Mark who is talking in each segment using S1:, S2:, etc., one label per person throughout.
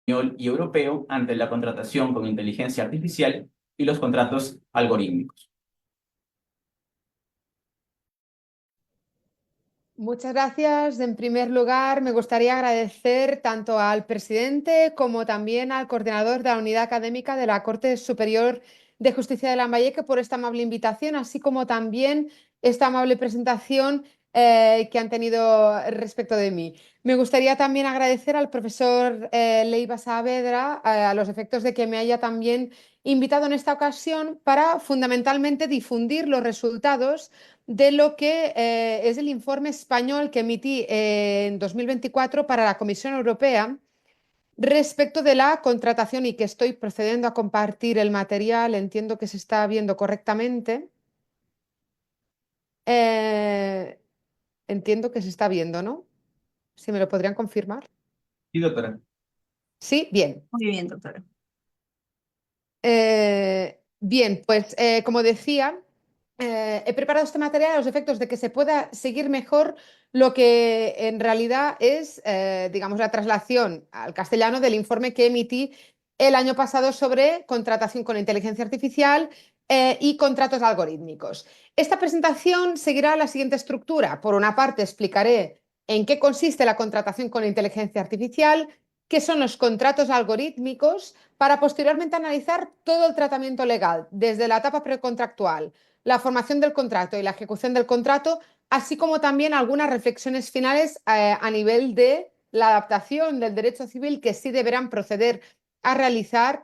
S1: español y europeo ante la contratación con inteligencia artificial y los contratos algorítmicos.
S2: Muchas gracias. En primer lugar, me gustaría agradecer tanto al presidente como también al coordinador de la unidad académica de la Corte Superior de Justicia de Lambayeque por esta amable invitación, así como también esta amable presentación que han tenido respecto de mí. Me gustaría también agradecer al profesor Leiva Saavedra a los efectos de que me haya también invitado en esta ocasión para fundamentalmente difundir los resultados de lo que es el informe español que emití en 2024 para la Comisión Europea respecto de la contratación y que estoy procediendo a compartir el material. Entiendo que se está viendo correctamente. Eh, entiendo que se está viendo, ¿no? Si me lo podrían confirmar.
S1: Sí, doctora.
S2: Sí, bien.
S3: Muy bien, doctora.
S2: Bien, pues como decía, he preparado este material a los efectos de que se pueda seguir mejor lo que en realidad es, digamos, la traslación al castellano del informe que emití el año pasado sobre contratación con inteligencia artificial y contratos algorítmicos. Esta presentación seguirá la siguiente estructura. Por una parte, explicaré en qué consiste la contratación con inteligencia artificial, qué son los contratos algorítmicos, para posteriormente analizar todo el tratamiento legal, desde la etapa precontractual, la formación del contrato y la ejecución del contrato, así como también algunas reflexiones finales a nivel de la adaptación del derecho civil que sí deberán proceder a realizar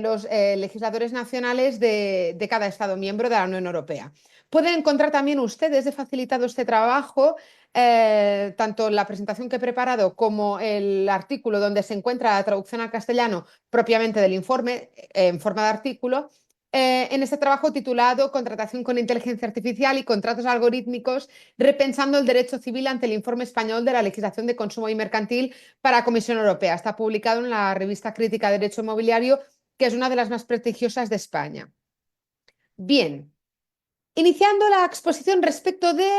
S2: los legisladores nacionales de cada Estado miembro de la Unión Europea. Pueden encontrar también ustedes, he facilitado este trabajo, tanto la presentación que he preparado como el artículo donde se encuentra la traducción al castellano propiamente del informe en forma de artículo, en este trabajo titulado Contratación con inteligencia artificial y contratos algorítmicos, repensando el derecho civil ante el informe español de la legislación de consumo y mercantil para la Comisión Europea. Está publicado en la revista Crítica de Derecho Inmobiliario, que es una de las más prestigiosas de España. Bien, iniciando la exposición respecto de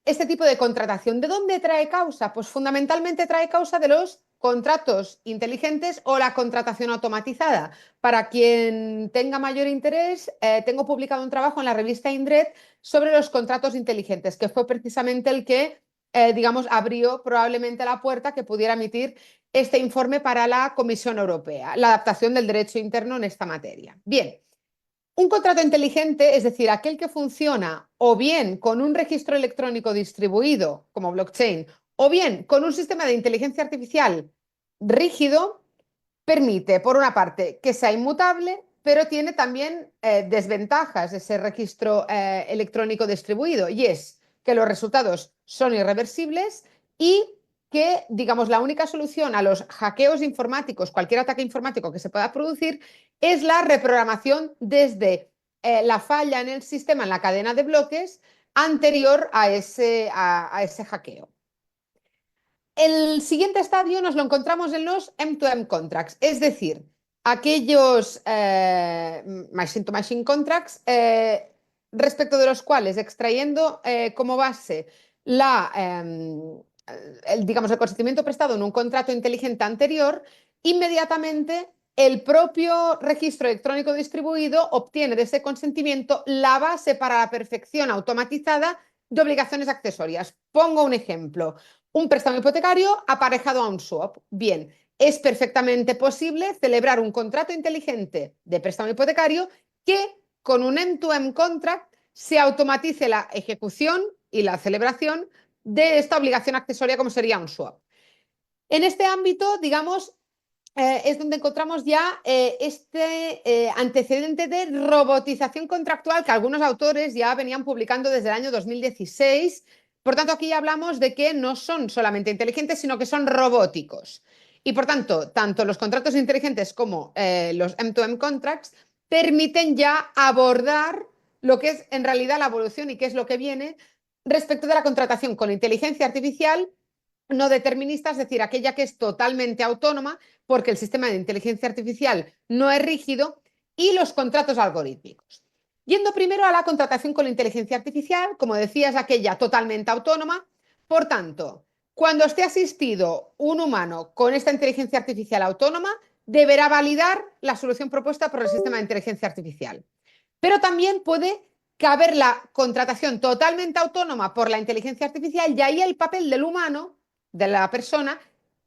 S2: este tipo de contratación. ¿De dónde trae causa? Pues fundamentalmente trae causa de los contratos inteligentes o la contratación automatizada. Para quien tenga mayor interés, tengo publicado un trabajo en la revista Indret sobre los contratos inteligentes, que fue precisamente el que, digamos, abrió probablemente la puerta que pudiera emitir este informe para la Comisión Europea, la adaptación del derecho interno en esta materia. Bien. Un contrato inteligente, es decir, aquel que funciona o bien con un registro electrónico distribuido como blockchain o bien con un sistema de inteligencia artificial rígido, permite, por una parte, que sea inmutable, pero tiene también desventajas ese registro electrónico distribuido, y es que los resultados son irreversibles y que, digamos, la única solución a los hackeos informáticos, cualquier ataque informático que se pueda producir, es la reprogramación desde la falla en el sistema, en la cadena de bloques, anterior a ese hackeo. El siguiente estadio nos lo encontramos en los M2M contracts, es decir, aquellos machine-to-machine contracts respecto de los cuales, extrayendo como base digamos, el consentimiento prestado en un contrato inteligente anterior, inmediatamente el propio registro electrónico distribuido obtiene de ese consentimiento la base para la perfección automatizada de obligaciones accesorias. Pongo un ejemplo. Un préstamo hipotecario aparejado a un swap. Bien, es perfectamente posible celebrar un contrato inteligente de préstamo hipotecario que con un end-to-end contract se automatice la ejecución y la celebración de esta obligación accesoria como sería un swap. En este ámbito, digamos, es donde encontramos ya este antecedente de robotización contractual que algunos autores ya venían publicando desde el año 2016. Por tanto, aquí ya hablamos de que no son solamente inteligentes, sino que son robóticos. Y por tanto, tanto los contratos inteligentes como los M2M contracts permiten ya abordar lo que es en realidad la evolución y qué es lo que viene respecto de la contratación con inteligencia artificial no determinista, es decir, aquella que es totalmente autónoma porque el sistema de inteligencia artificial no es rígido, y los contratos algorítmicos. Yendo primero a la contratación con inteligencia artificial, como decía, es aquella totalmente autónoma. Por tanto, Cuando esté asistido un humano con esta inteligencia artificial autónoma, deberá validar la solución propuesta por el sistema de inteligencia artificial. Pero también puede caber la contratación totalmente autónoma por la inteligencia artificial y ahí el papel del humano, de la persona,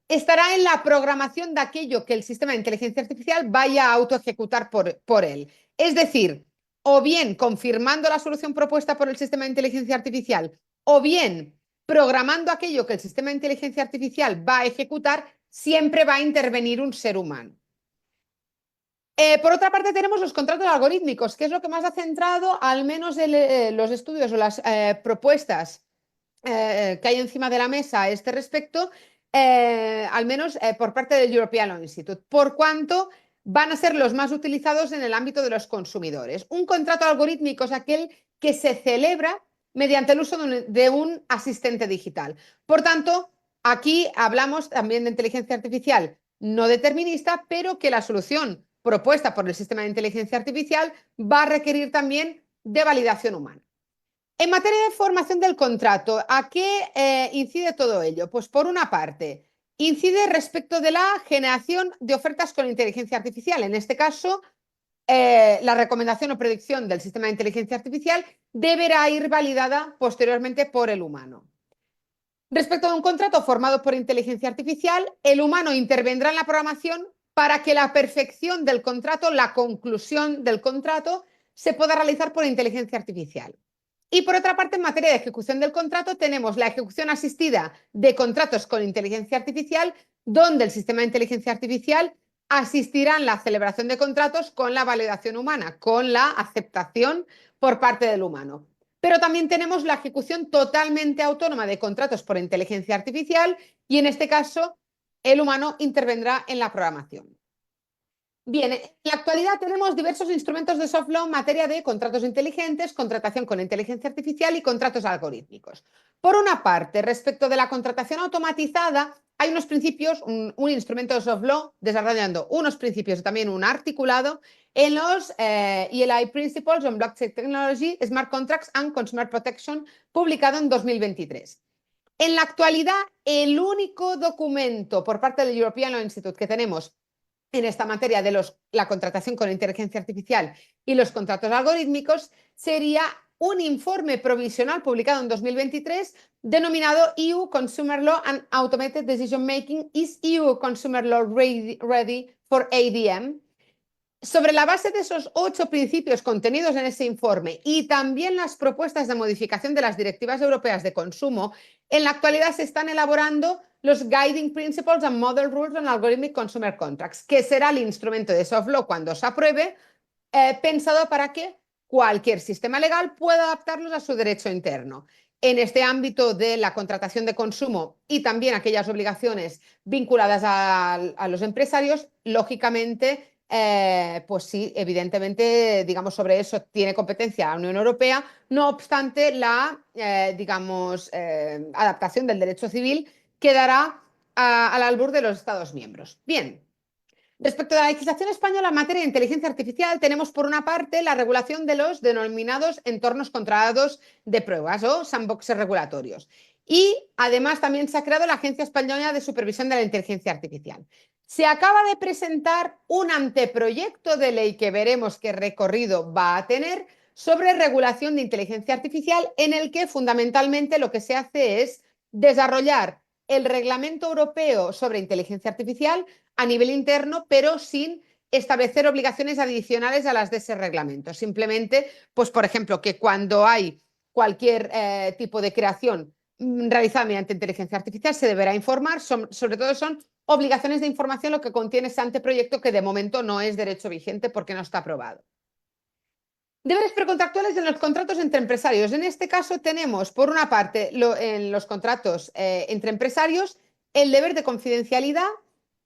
S2: estará en la programación de aquello que el sistema de inteligencia artificial vaya a autoejecutar por él. Es decir, o bien confirmando la solución propuesta por el sistema de inteligencia artificial, o bien programando aquello que el sistema de inteligencia artificial va a ejecutar, siempre va a intervenir un ser humano. Por otra parte, tenemos los contratos algorítmicos, que es lo que más ha centrado, al menos los estudios o las propuestas que hay encima de la mesa a este respecto, al menos por parte del European Law Institute, por cuanto van a ser los más utilizados en el ámbito de los consumidores. Un contrato algorítmico es aquel que se celebra mediante el uso de un asistente digital. Por tanto, aquí hablamos también de inteligencia artificial no determinista, pero que la solución propuesta por el sistema de inteligencia artificial va a requerir también de validación humana. En materia de formación del contrato, ¿a qué incide todo ello? Pues por una parte, incide respecto de la generación de ofertas con inteligencia artificial. En este caso, la recomendación o predicción del sistema de inteligencia artificial deberá ir validada posteriormente por el humano. Respecto a un contrato formado por inteligencia artificial, el humano intervendrá en la programación para que la perfección del contrato, la conclusión del contrato, se pueda realizar por inteligencia artificial. Y por otra parte, en materia de ejecución del contrato, tenemos la ejecución asistida de contratos con inteligencia artificial, donde el sistema de inteligencia artificial asistirá en la celebración de contratos con la validación humana, con la aceptación por parte del humano. Pero también tenemos la ejecución totalmente autónoma de contratos por inteligencia artificial y en este caso el humano intervendrá en la programación. Bien, en la actualidad tenemos diversos instrumentos de soft law en materia de contratos inteligentes, contratación con inteligencia artificial y contratos algorítmicos. Por una parte, respecto de la contratación automatizada, hay unos principios, un instrumento de soft law desarrollando unos principios y también un articulado en los ELI Principles on Blockchain Technology, Smart Contracts and Consumer Protection, publicado en 2023. En la actualidad, el único documento por parte del European Law Institute que tenemos en esta materia de la contratación con inteligencia artificial y los contratos algorítmicos sería un informe provisional publicado en 2023 denominado EU Consumer Law and Automated Decision Making is EU Consumer Law ready for ADM? Sobre la base de esos 8 principios contenidos en ese informe y también las propuestas de modificación de las directivas europeas de consumo, en la actualidad se están elaborando los Guiding Principles and Model Rules on Algorithmic Consumer Contracts, que será el instrumento de soft law cuando se apruebe, pensado para que cualquier sistema legal pueda adaptarlos a su derecho interno. En este ámbito de la contratación de consumo y también aquellas obligaciones vinculadas a los empresarios, lógicamente, pues sí, evidentemente, digamos, sobre eso tiene competencia la Unión Europea, no obstante, la, adaptación del derecho civil quedará al albur de los Estados miembros. Bien. Respecto a la legislación española en materia de inteligencia artificial, tenemos por una parte la regulación de los denominados entornos controlados de pruebas o sandboxes regulatorios. Y además también se ha creado la Agencia Española de Supervisión de la Inteligencia Artificial. Se acaba de presentar un anteproyecto de ley que veremos qué recorrido va a tener sobre regulación de inteligencia artificial, en el que fundamentalmente lo que se hace es desarrollar el reglamento europeo sobre inteligencia artificial a nivel interno, pero sin establecer obligaciones adicionales a las de ese reglamento. Simplemente, pues por ejemplo, que cuando hay cualquier tipo de creación realizada mediante inteligencia artificial se deberá informar, sobre todo son obligaciones de información lo que contiene ese anteproyecto que de momento no es derecho vigente porque no está aprobado. Deberes precontractuales en los contratos entre empresarios. En este caso tenemos, por una parte, en los contratos entre empresarios, el deber de confidencialidad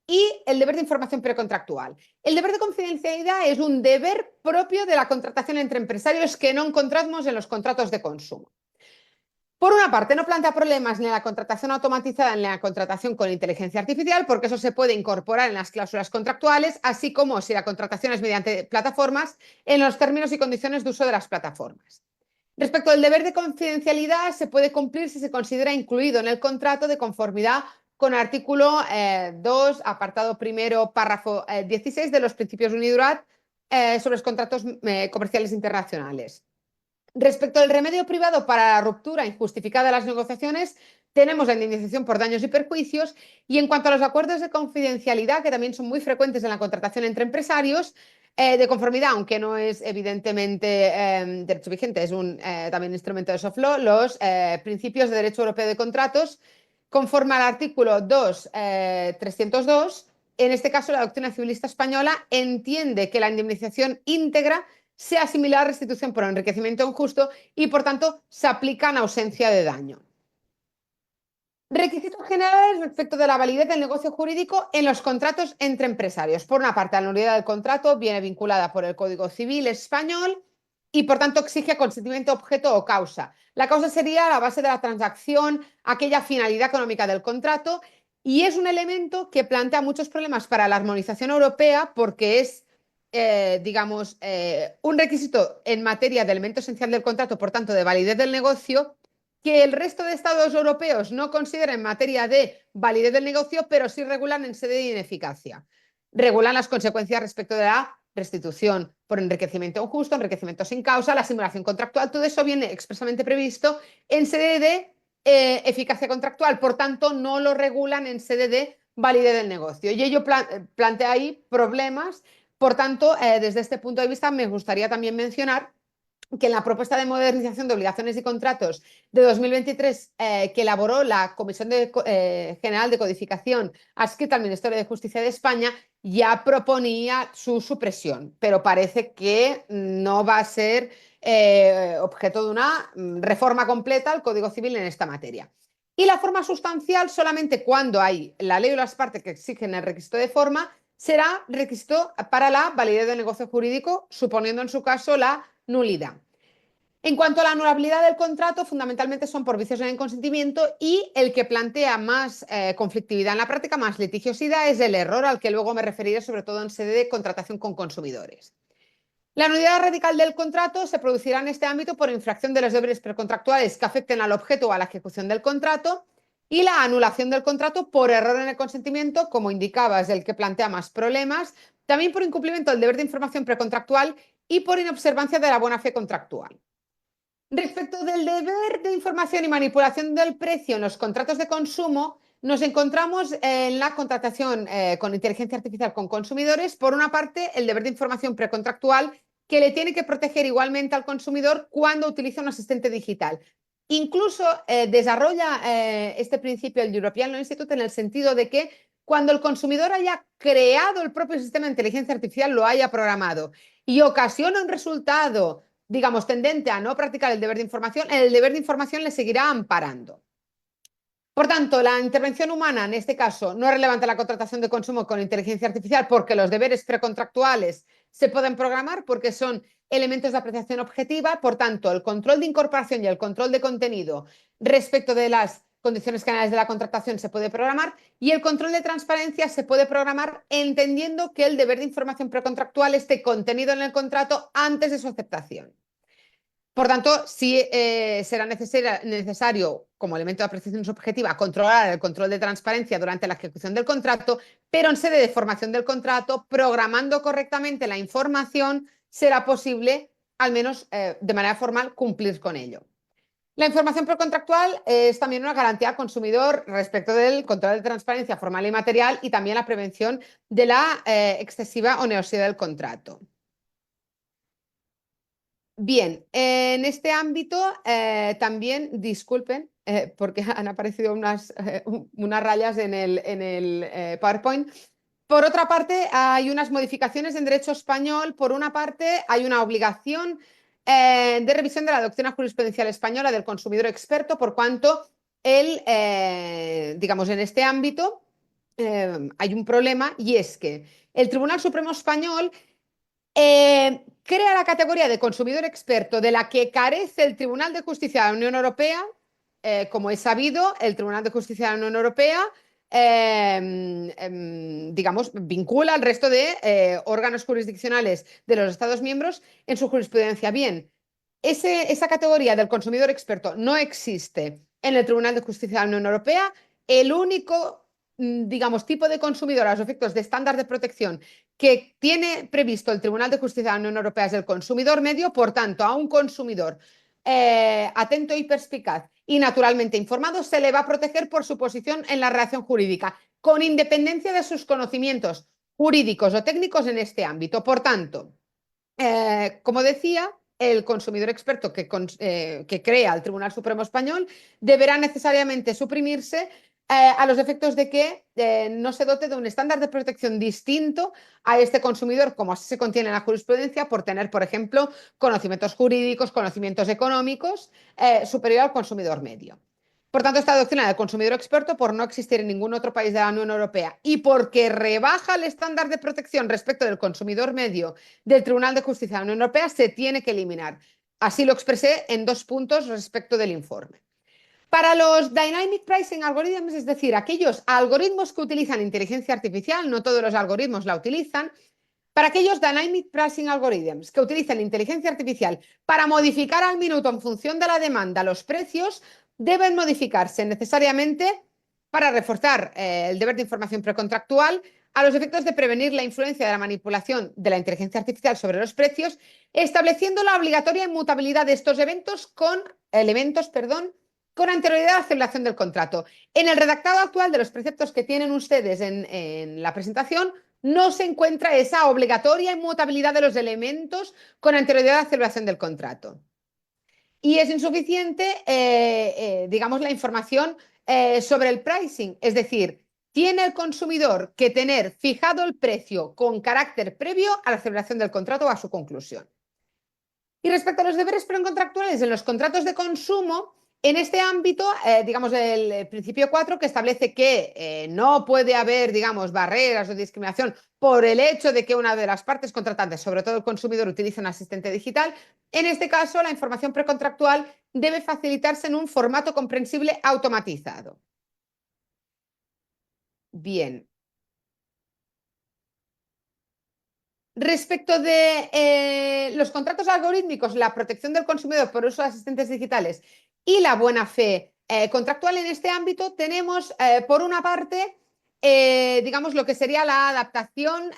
S2: y el deber de información precontractual. El deber de confidencialidad es un deber propio de la contratación entre empresarios que no encontramos en los contratos de consumo. Por una parte, no plantea problemas ni en la contratación automatizada ni en la contratación con inteligencia artificial, porque eso se puede incorporar en las cláusulas contractuales, así como si la contratación es mediante plataformas, en los términos y condiciones de uso de las plataformas. Respecto al deber de confidencialidad, se puede cumplir si se considera incluido en el contrato de conformidad con artículo 2, apartado primero, párrafo 16 de los principios UNIDROIT sobre los contratos comerciales internacionales. Respecto al remedio privado para la ruptura injustificada de las negociaciones, tenemos la indemnización por daños y perjuicios. Y en cuanto a los acuerdos de confidencialidad, que también son muy frecuentes en la contratación entre empresarios, de conformidad, aunque no es evidentemente derecho vigente, es un también instrumento de soft law, los principios de derecho europeo de contratos, conforme al artículo 2.302, en este caso la doctrina civilista española entiende que la indemnización íntegra sea similar a restitución por enriquecimiento injusto y, por tanto, se aplica en ausencia de daño. Requisitos generales respecto de la validez del negocio jurídico en los contratos entre empresarios. Por una parte, la nulidad del contrato viene vinculada por el Código Civil español y, por tanto, exige consentimiento objeto o causa. La causa sería la base de la transacción, aquella finalidad económica del contrato, y es un elemento que plantea muchos problemas para la armonización europea porque es digamos, un requisito en materia de elemento esencial del contrato, por tanto, de validez del negocio, que el resto de estados europeos no consideran en materia de validez del negocio, pero sí regulan en sede de ineficacia. Regulan las consecuencias respecto de la restitución por enriquecimiento injusto, enriquecimiento sin causa, la simulación contractual, todo eso viene expresamente previsto en sede de eficacia contractual, por tanto, no lo regulan en sede de validez del negocio. Y ello plantea ahí problemas. Por tanto, desde este punto de vista, me gustaría también mencionar que en la propuesta de modernización de obligaciones y contratos de 2023 que elaboró la Comisión General de Codificación adscrita al Ministerio de Justicia de España, ya proponía su supresión, pero parece que no va a ser objeto de una reforma completa al Código Civil en esta materia. Y la forma sustancial, solamente cuando hay la ley o las partes que exigen el requisito de forma, será requisito para la validez del negocio jurídico, suponiendo en su caso la nulidad. En cuanto a la anulabilidad del contrato, fundamentalmente son por vicios en el consentimiento, y el que plantea más conflictividad en la práctica, más litigiosidad, es el error, al que luego me referiré, sobre todo en sede de contratación con consumidores. La nulidad radical del contrato se producirá en este ámbito por infracción de los deberes precontractuales que afecten al objeto o a la ejecución del contrato, y la anulación del contrato por error en el consentimiento, como indicaba, es el que plantea más problemas, también por incumplimiento del deber de información precontractual y por inobservancia de la buena fe contractual. Respecto del deber de información y manipulación del precio en los contratos de consumo, nos encontramos en la contratación con inteligencia artificial con consumidores. Por una parte, el deber de información precontractual, que le tiene que proteger igualmente al consumidor cuando utiliza un asistente digital. Incluso desarrolla este principio el European Law Institute en el sentido de que cuando el consumidor haya creado el propio sistema de inteligencia artificial, lo haya programado y ocasiona un resultado, digamos, tendente a no practicar el deber de información, el deber de información le seguirá amparando. Por tanto, la intervención humana, en este caso, no es relevante en la contratación de consumo con inteligencia artificial, porque los deberes precontractuales se pueden programar porque son elementos de apreciación objetiva. Por tanto, el control de incorporación y el control de contenido respecto de las condiciones generales de la contratación se puede programar, y el control de transparencia se puede programar entendiendo que el deber de información precontractual esté contenido en el contrato antes de su aceptación. Por tanto, sí será necesario, como elemento de apreciación subjetiva, controlar el control de transparencia durante la ejecución del contrato, pero en sede de formación del contrato, programando correctamente la información, será posible, al menos de manera formal, cumplir con ello. La información precontractual es también una garantía al consumidor respecto del control de transparencia formal y material, y también la prevención de la excesiva onerosidad del contrato. Bien, en este ámbito también, disculpen, porque han aparecido unas rayas en el PowerPoint. Por otra parte, hay unas modificaciones en derecho español. Por una parte, hay una obligación de revisión de la doctrina jurisprudencial española del consumidor experto, por cuanto digamos, en este ámbito hay un problema, y es que el Tribunal Supremo Español crea la categoría de consumidor experto, de la que carece el Tribunal de Justicia de la Unión Europea. Como es sabido, el Tribunal de Justicia de la Unión Europea, digamos, vincula al resto de órganos jurisdiccionales de los Estados miembros en su jurisprudencia. Bien, esa categoría del consumidor experto no existe en el Tribunal de Justicia de la Unión Europea. El único, digamos, tipo de consumidor a los efectos de estándar de protección que tiene previsto el Tribunal de Justicia de la Unión Europea es el consumidor medio. Por tanto, a un consumidor atento y perspicaz y naturalmente informado se le va a proteger por su posición en la relación jurídica, con independencia de sus conocimientos jurídicos o técnicos en este ámbito. Por tanto, como decía, el consumidor experto que crea el Tribunal Supremo Español deberá necesariamente suprimirse a los efectos de que no se dote de un estándar de protección distinto a este consumidor, como así se contiene en la jurisprudencia, por tener, por ejemplo, conocimientos jurídicos, conocimientos económicos, superior al consumidor medio. Por tanto, esta doctrina del consumidor experto, por no existir en ningún otro país de la Unión Europea y porque rebaja el estándar de protección respecto del consumidor medio del Tribunal de Justicia de la Unión Europea, se tiene que eliminar. Así lo expresé en 2 puntos respecto del informe. Para los Dynamic Pricing Algorithms, es decir, aquellos algoritmos que utilizan inteligencia artificial, no todos los algoritmos la utilizan, para aquellos Dynamic Pricing Algorithms que utilizan inteligencia artificial para modificar al minuto en función de la demanda los precios, deben modificarse necesariamente para reforzar el deber de información precontractual a los efectos de prevenir la influencia de la manipulación de la inteligencia artificial sobre los precios, estableciendo la obligatoria inmutabilidad de estos elementos con anterioridad a la celebración del contrato. En el redactado actual de los preceptos que tienen ustedes en la presentación, no se encuentra esa obligatoria inmutabilidad de los elementos con anterioridad a la celebración del contrato. Y es insuficiente, digamos, la información sobre el pricing, es decir, tiene el consumidor que tener fijado el precio con carácter previo a la celebración del contrato o a su conclusión. Y respecto a los deberes precontractuales en los contratos de consumo, en este ámbito, digamos, el principio 4, que establece que no puede haber, digamos, barreras o discriminación por el hecho de que una de las partes contratantes, sobre todo el consumidor, utilice un asistente digital. En este caso, la información precontractual debe facilitarse en un formato comprensible automatizado. Bien. Respecto de los contratos algorítmicos, la protección del consumidor por uso de asistentes digitales y la buena fe contractual en este ámbito, tenemos por una parte, digamos, lo que sería la adaptación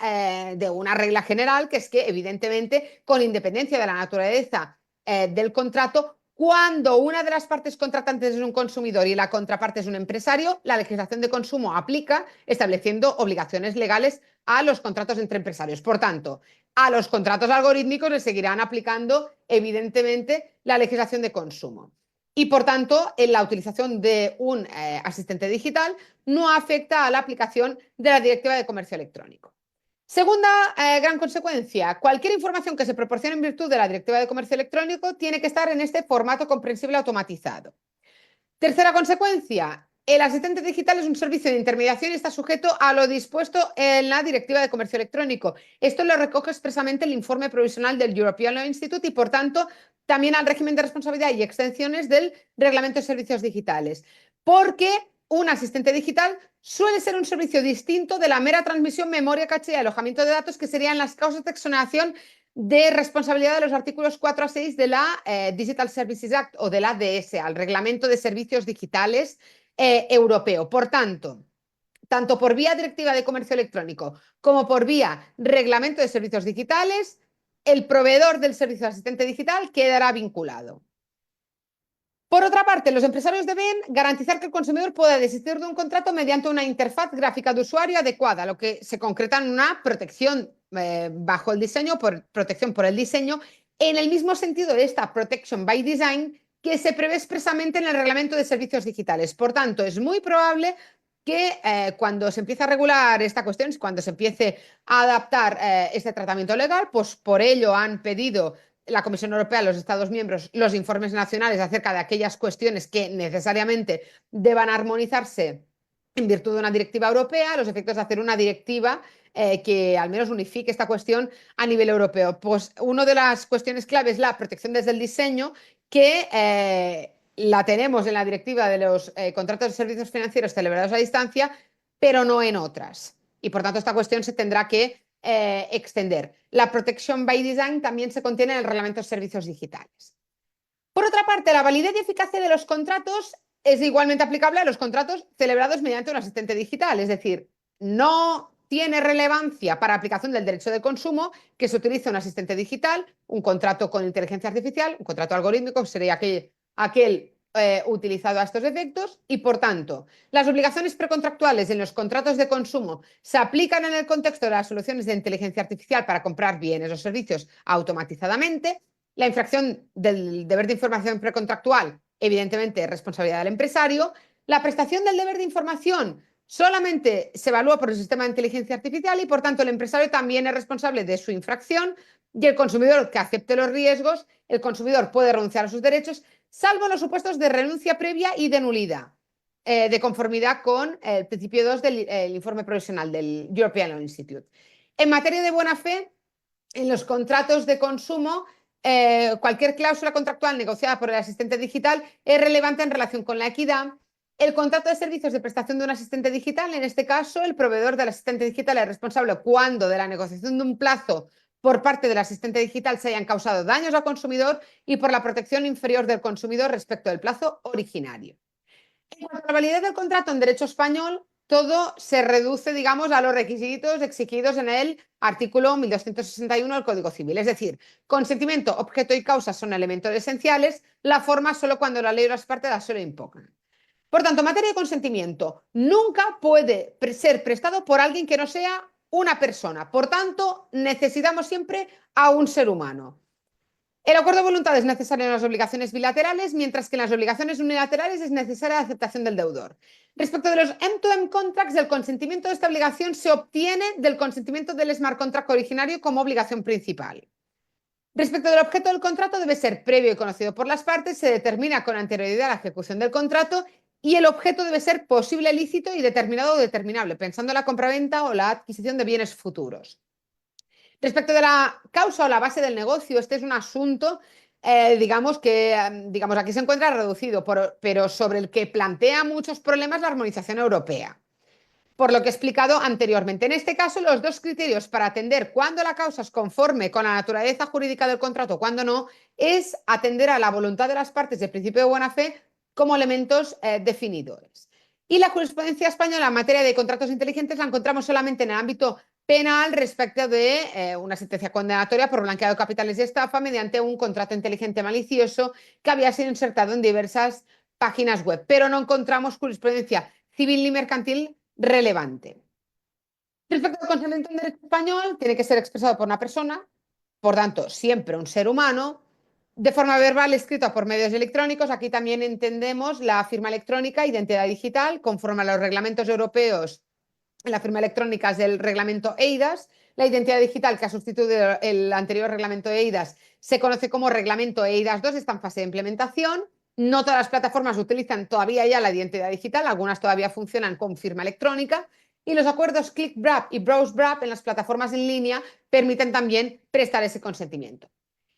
S2: de una regla general, que es que evidentemente, con independencia de la naturaleza del contrato, cuando una de las partes contratantes es un consumidor y la contraparte es un empresario, la legislación de consumo aplica, estableciendo obligaciones legales a los contratos entre empresarios. Por tanto, a los contratos algorítmicos les seguirán aplicando, evidentemente, la legislación de consumo. Y, por tanto, en la utilización de un asistente digital no afecta a la aplicación de la Directiva de Comercio Electrónico. Segunda gran consecuencia, cualquier información que se proporcione en virtud de la Directiva de Comercio Electrónico tiene que estar en este formato comprensible automatizado. Tercera consecuencia, el asistente digital es un servicio de intermediación y está sujeto a lo dispuesto en la Directiva de Comercio Electrónico. Esto lo recoge expresamente el informe provisional del European Law Institute y, por tanto, también al régimen de responsabilidad y exenciones del Reglamento de Servicios Digitales. Porque un asistente digital suele ser un servicio distinto de la mera transmisión, memoria, caché y alojamiento de datos, que serían las causas de exoneración de responsabilidad de los artículos 4 a 6 de la Digital Services Act o de la DS, al Reglamento de Servicios Digitales Europeo. Por tanto, tanto por vía Directiva de Comercio Electrónico como por vía Reglamento de Servicios Digitales, el proveedor del servicio de asistente digital quedará vinculado. Por otra parte, los empresarios deben garantizar que el consumidor pueda desistir de un contrato mediante una interfaz gráfica de usuario adecuada, lo que se concreta en una protección bajo el diseño, protección por el diseño, en el mismo sentido de esta Protection by Design que se prevé expresamente en el Reglamento de Servicios Digitales. Por tanto, es muy probable que cuando se empiece a regular esta cuestión, cuando se empiece a adaptar este tratamiento legal, pues por ello han pedido la Comisión Europea, los Estados miembros, los informes nacionales acerca de aquellas cuestiones que necesariamente deban armonizarse en virtud de una directiva europea, a los efectos de hacer una directiva que al menos unifique esta cuestión a nivel europeo. Pues una de las cuestiones clave es la protección desde el diseño, que la tenemos en la directiva de los contratos de servicios financieros celebrados a distancia, pero no en otras. Y por tanto esta cuestión se tendrá que extender. La Protection by Design también se contiene en el Reglamento de Servicios Digitales. Por otra parte, la validez y eficacia de los contratos es igualmente aplicable a los contratos celebrados mediante un asistente digital, es decir, no tiene relevancia para aplicación del derecho de consumo que se utilice un asistente digital, un contrato con inteligencia artificial, un contrato algorítmico, que sería aquel utilizado a estos efectos, y por tanto, las obligaciones precontractuales en los contratos de consumo se aplican en el contexto de las soluciones de inteligencia artificial para comprar bienes o servicios automatizadamente. La infracción del deber de información precontractual, evidentemente, es responsabilidad del empresario. La prestación del deber de información solamente se evalúa por el sistema de inteligencia artificial y, por tanto, el empresario también es responsable de su infracción y el consumidor que acepte los riesgos, el consumidor puede renunciar a sus derechos, salvo en los supuestos de renuncia previa y de nulidad, de conformidad con el principio 2 del informe provisional del European Law Institute. En materia de buena fe, en los contratos de consumo, cualquier cláusula contractual negociada por el asistente digital es relevante en relación con la equidad. El contrato de servicios de prestación de un asistente digital, en este caso, el proveedor del asistente digital es responsable cuando de la negociación de un plazo por parte del asistente digital se hayan causado daños al consumidor y por la protección inferior del consumidor respecto del plazo originario. En cuanto a la validez del contrato en derecho español, todo se reduce, digamos, a los requisitos exigidos en el artículo 1261 del Código Civil. Es decir, consentimiento, objeto y causa son elementos esenciales, la forma solo cuando la ley o las partes la solo impugnan. Por tanto, en materia de consentimiento, nunca puede ser prestado por alguien que no sea una persona. Por tanto, necesitamos siempre a un ser humano. El acuerdo de voluntad es necesario en las obligaciones bilaterales, mientras que en las obligaciones unilaterales es necesaria la aceptación del deudor. Respecto de los end-to-end contracts, el consentimiento de esta obligación se obtiene del consentimiento del smart contract originario como obligación principal. Respecto del objeto del contrato, debe ser previo y conocido por las partes, se determina con anterioridad a la ejecución del contrato y el objeto debe ser posible, lícito y determinado o determinable, pensando en la compraventa o la adquisición de bienes futuros. Respecto de la causa o la base del negocio, este es un asunto, digamos aquí se encuentra reducido, pero sobre el que plantea muchos problemas la armonización europea, por lo que he explicado anteriormente. En este caso, los dos criterios para atender cuándo la causa es conforme con la naturaleza jurídica del contrato, cuándo no, es atender a la voluntad de las partes del principio de buena fe como elementos definidores. Y la jurisprudencia española en materia de contratos inteligentes la encontramos solamente en el ámbito penal respecto de una sentencia condenatoria por blanqueado de capitales y estafa mediante un contrato inteligente malicioso que había sido insertado en diversas páginas web, pero no encontramos jurisprudencia civil ni mercantil relevante. Respecto al consentimiento en derecho español, tiene que ser expresado por una persona, por tanto, siempre un ser humano, de forma verbal, escrita por medios electrónicos. Aquí también entendemos la firma electrónica, identidad digital, conforme a los reglamentos europeos. La firma electrónica es del reglamento EIDAS. La identidad digital, que ha sustituido el anterior reglamento EIDAS, se conoce como reglamento EIDAS 2, está en fase de implementación. No todas las plataformas utilizan todavía ya la identidad digital, algunas todavía funcionan con firma electrónica. Y los acuerdos ClickWrap y BrowseWrap en las plataformas en línea permiten también prestar ese consentimiento.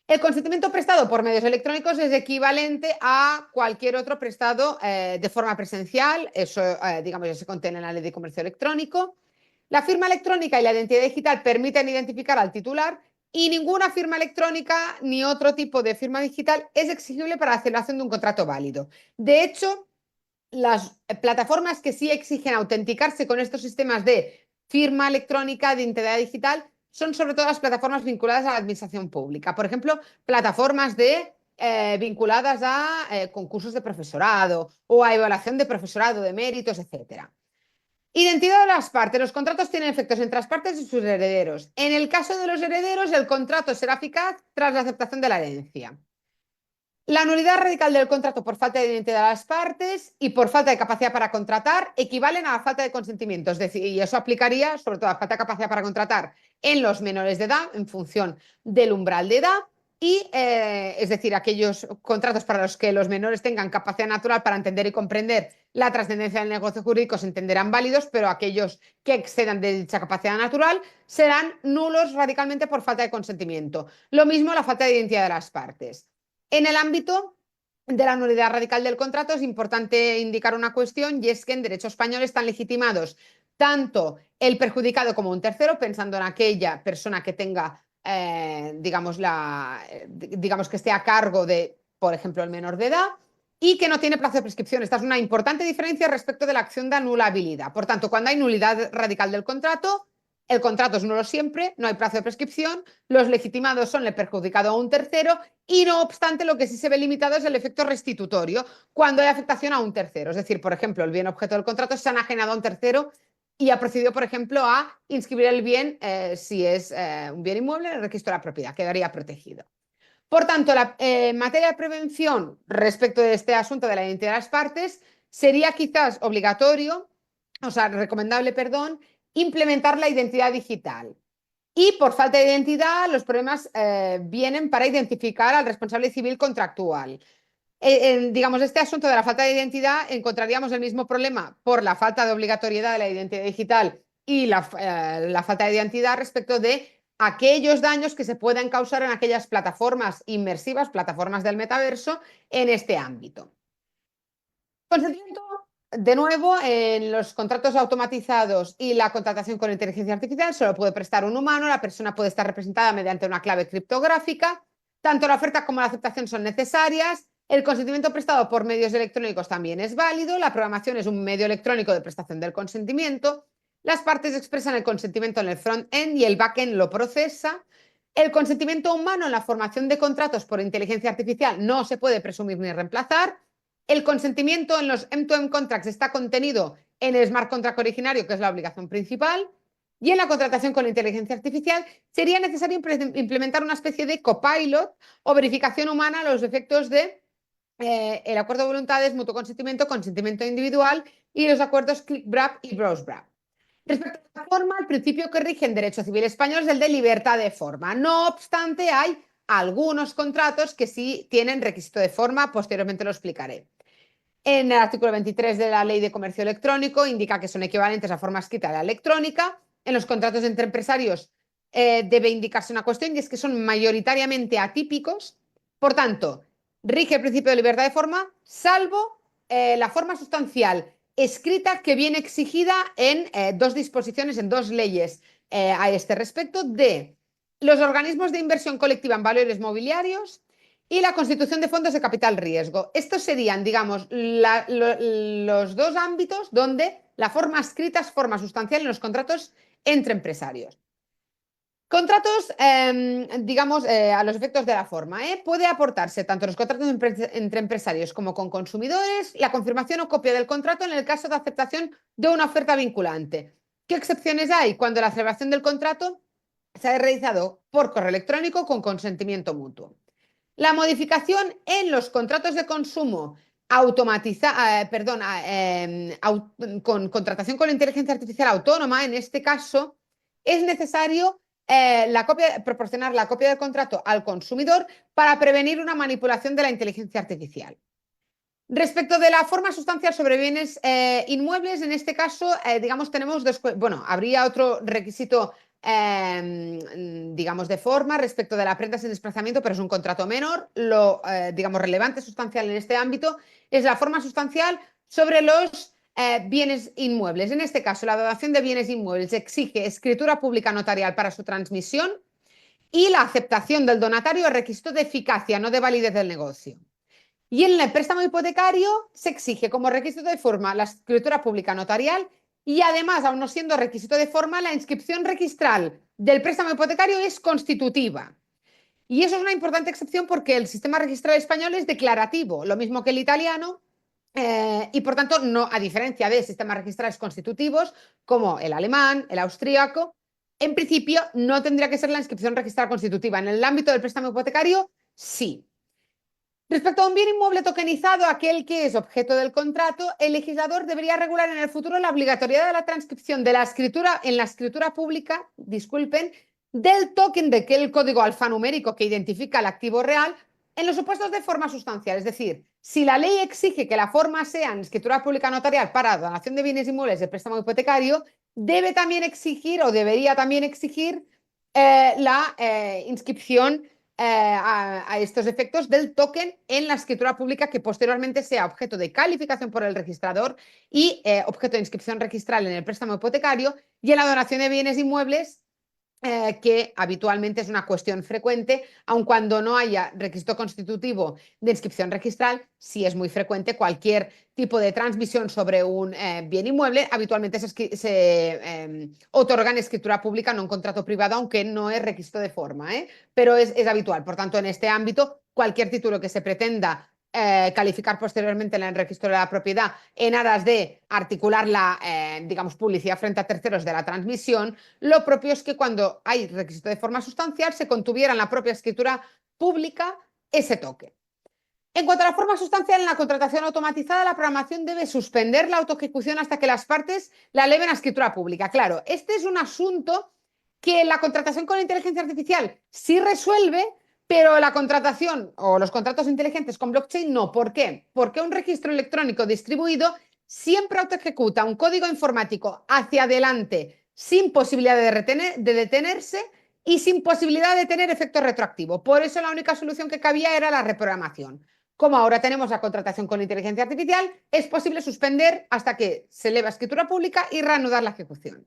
S2: El consentimiento prestado por medios electrónicos es equivalente a cualquier otro prestado de forma presencial. Eso, digamos, ya se contiene en la Ley de Comercio Electrónico. La firma electrónica y la identidad digital permiten identificar al titular y ninguna firma electrónica ni otro tipo de firma digital es exigible para la celebración de un contrato válido. De hecho, las plataformas que sí exigen autenticarse con estos sistemas de firma electrónica, de identidad digital, son sobre todo las plataformas vinculadas a la administración pública. Por ejemplo, plataformas vinculadas a concursos de profesorado o a evaluación de profesorado, de méritos, etc. Identidad de las partes. Los contratos tienen efectos entre las partes y sus herederos. En el caso de los herederos, el contrato será eficaz tras la aceptación de la herencia. La nulidad radical del contrato por falta de identidad de las partes y por falta de capacidad para contratar equivalen a la falta de consentimiento. Es decir, y eso aplicaría sobre todo a la falta de capacidad para contratar en los menores de edad en función del umbral de edad y, es decir, aquellos contratos para los que los menores tengan capacidad natural para entender y comprender la trascendencia del negocio jurídico se entenderán válidos, pero aquellos que excedan de dicha capacidad natural serán nulos radicalmente por falta de consentimiento. Lo mismo la falta de identidad de las partes. En el ámbito de la nulidad radical del contrato es importante indicar una cuestión y es que en derecho español están legitimados tanto el perjudicado como un tercero, pensando en aquella persona que tenga, digamos que esté a cargo de por ejemplo, el menor de edad, y que no tiene plazo de prescripción. Esta es una importante diferencia respecto de la acción de anulabilidad. Por tanto, cuando hay nulidad radical del contrato, el contrato es nulo siempre, no hay plazo de prescripción, los legitimados son el perjudicado a un tercero y no obstante lo que sí se ve limitado es el efecto restitutorio cuando hay afectación a un tercero. Es decir, por ejemplo, el bien objeto del contrato se ha enajenado a un tercero y ha procedido, por ejemplo, a inscribir el bien, si es un bien inmueble, en el registro de la propiedad, quedaría protegido. Por tanto, en materia de prevención respecto de este asunto de la identidad de las partes, sería quizás obligatorio, o sea, recomendable, perdón, implementar la identidad digital. Y por falta de identidad, los problemas vienen para identificar al responsable civil contractual. Digamos, este asunto de la falta de identidad, encontraríamos el mismo problema por la falta de obligatoriedad de la identidad digital y la falta de identidad respecto de aquellos daños que se puedan causar en aquellas plataformas inmersivas, plataformas del metaverso, en este ámbito. Consentimiento, de nuevo, en los contratos automatizados y la contratación con inteligencia artificial solo puede prestar un humano, la persona puede estar representada mediante una clave criptográfica, tanto la oferta como la aceptación son necesarias, el consentimiento prestado por medios electrónicos también es válido, la programación es un medio electrónico de prestación del consentimiento, las partes expresan el consentimiento en el front-end y el back-end lo procesa. El consentimiento humano en la formación de contratos por inteligencia artificial no se puede presumir ni reemplazar. El consentimiento en los end-to-end contracts está contenido en el smart contract originario, que es la obligación principal, y en la contratación con la inteligencia artificial sería necesario implementar una especie de copilot o verificación humana a los efectos de el acuerdo de voluntades, mutuo consentimiento, consentimiento individual y los acuerdos click-wrap y browse-wrap. Respecto a la forma, el principio que rige en derecho civil español es el de libertad de forma. No obstante, hay algunos contratos que sí tienen requisito de forma, posteriormente lo explicaré. En el artículo 23 de la Ley de Comercio Electrónico indica que son equivalentes a forma escrita a la electrónica. En los contratos entre empresarios debe indicarse una cuestión y es que son mayoritariamente atípicos. Por tanto, rige el principio de libertad de forma, salvo la forma sustancial escrita que viene exigida en dos disposiciones, en dos leyes a este respecto, de los organismos de inversión colectiva en valores mobiliarios y la constitución de fondos de capital riesgo. Estos serían, digamos, los dos ámbitos donde la forma escrita es forma sustancial en los contratos entre empresarios. Contratos, digamos, a los efectos de la forma, puede aportarse tanto en los contratos entre empresarios como con consumidores, la confirmación o copia del contrato en el caso de aceptación de una oferta vinculante. ¿Qué excepciones hay? Cuando la celebración del contrato se ha realizado por correo electrónico con consentimiento mutuo. La modificación en los contratos de consumo con contratación con inteligencia artificial autónoma, en este caso, es necesario proporcionar la copia del contrato al consumidor para prevenir una manipulación de la inteligencia artificial. Respecto de la forma sustancial sobre bienes inmuebles, en este caso, digamos, tenemos habría otro requisito, digamos, de forma respecto de la prenda sin desplazamiento, pero es un contrato menor. Lo, digamos, relevante, sustancial en este ámbito es la forma sustancial sobre los bienes inmuebles. En este caso, la donación de bienes inmuebles exige escritura pública notarial para su transmisión y la aceptación del donatario es requisito de eficacia, no de validez del negocio. Y en el préstamo hipotecario se exige como requisito de forma la escritura pública notarial y además, aun no siendo requisito de forma, la inscripción registral del préstamo hipotecario es constitutiva. Y eso es una importante excepción porque el sistema registral español es declarativo, lo mismo que el italiano, y por tanto, no, a diferencia de sistemas registrales constitutivos como el alemán, el austríaco, en principio no tendría que ser la inscripción registral constitutiva. En el ámbito del préstamo hipotecario, sí. Respecto a un bien inmueble tokenizado, aquel que es objeto del contrato, el legislador debería regular en el futuro la obligatoriedad de la transcripción de la escritura en la escritura pública, disculpen, del token de aquel código alfanumérico que identifica el activo real en los supuestos de forma sustancial. Es decir, si la ley exige que la forma sea en escritura pública notarial para donación de bienes inmuebles de préstamo hipotecario, debe también exigir o debería también exigir la inscripción a estos efectos del token en la escritura pública que posteriormente sea objeto de calificación por el registrador y objeto de inscripción registral en el préstamo hipotecario y en la donación de bienes inmuebles que habitualmente es una cuestión frecuente, aun cuando no haya requisito constitutivo de inscripción registral, sí es muy frecuente cualquier tipo de transmisión sobre un bien inmueble, habitualmente se otorga en escritura pública, no en contrato privado, aunque no es requisito de forma, pero es habitual. Por tanto, en este ámbito, cualquier título que se pretenda calificar posteriormente en el registro de la propiedad en aras de articular la, digamos, publicidad frente a terceros de la transmisión, lo propio es que cuando hay requisito de forma sustancial se contuviera en la propia escritura pública ese toque. En cuanto a la forma sustancial, en la contratación automatizada, la programación debe suspender la autoejecución hasta que las partes la eleven a escritura pública. Claro, este es un asunto que la contratación con inteligencia artificial sí resuelve, pero la contratación o los contratos inteligentes con blockchain no. ¿Por qué? Porque un registro electrónico distribuido siempre autoejecuta un código informático hacia adelante sin posibilidad de detenerse y sin posibilidad de tener efecto retroactivo. Por eso la única solución que cabía era la reprogramación. Como ahora tenemos la contratación con inteligencia artificial, es posible suspender hasta que se eleva a escritura pública y reanudar la ejecución.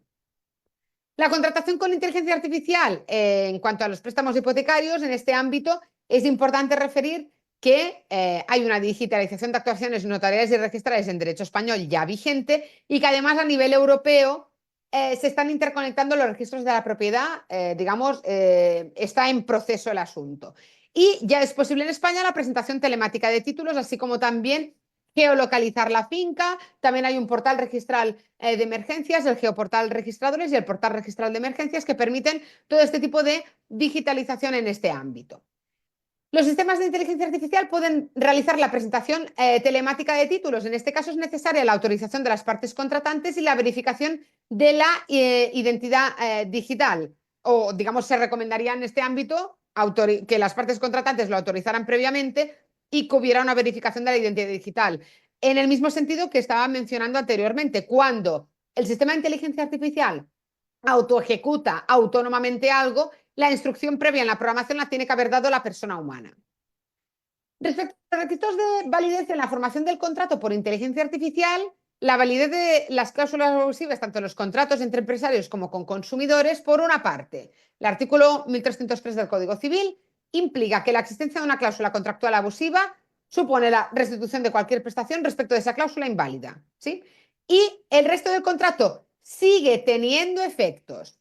S2: La contratación con inteligencia artificial, en cuanto a los préstamos hipotecarios, en este ámbito es importante referir que hay una digitalización de actuaciones notariales y registrales en derecho español ya vigente y que además a nivel europeo se están interconectando los registros de la propiedad, digamos, está en proceso el asunto. Y ya es posible en España la presentación telemática de títulos, así como también geolocalizar la finca. También hay un portal registral de emergencias, el geoportal registradores y el portal registral de emergencias que permiten todo este tipo de digitalización en este ámbito. Los sistemas de inteligencia artificial pueden realizar la presentación telemática de títulos. En este caso es necesaria la autorización de las partes contratantes y la verificación de la identidad digital. O, digamos, se recomendaría en este ámbito que las partes contratantes lo autorizaran previamente y que hubiera una verificación de la identidad digital. En el mismo sentido que estaba mencionando anteriormente, cuando el sistema de inteligencia artificial autoejecuta autónomamente algo, la instrucción previa en la programación la tiene que haber dado la persona humana. Respecto a los requisitos de validez en la formación del contrato por inteligencia artificial, la validez de las cláusulas abusivas, tanto en los contratos entre empresarios como con consumidores, por una parte, el artículo 1303 del Código Civil implica que la existencia de una cláusula contractual abusiva supone la restitución de cualquier prestación respecto de esa cláusula inválida, ¿sí? Y el resto del contrato sigue teniendo efectos.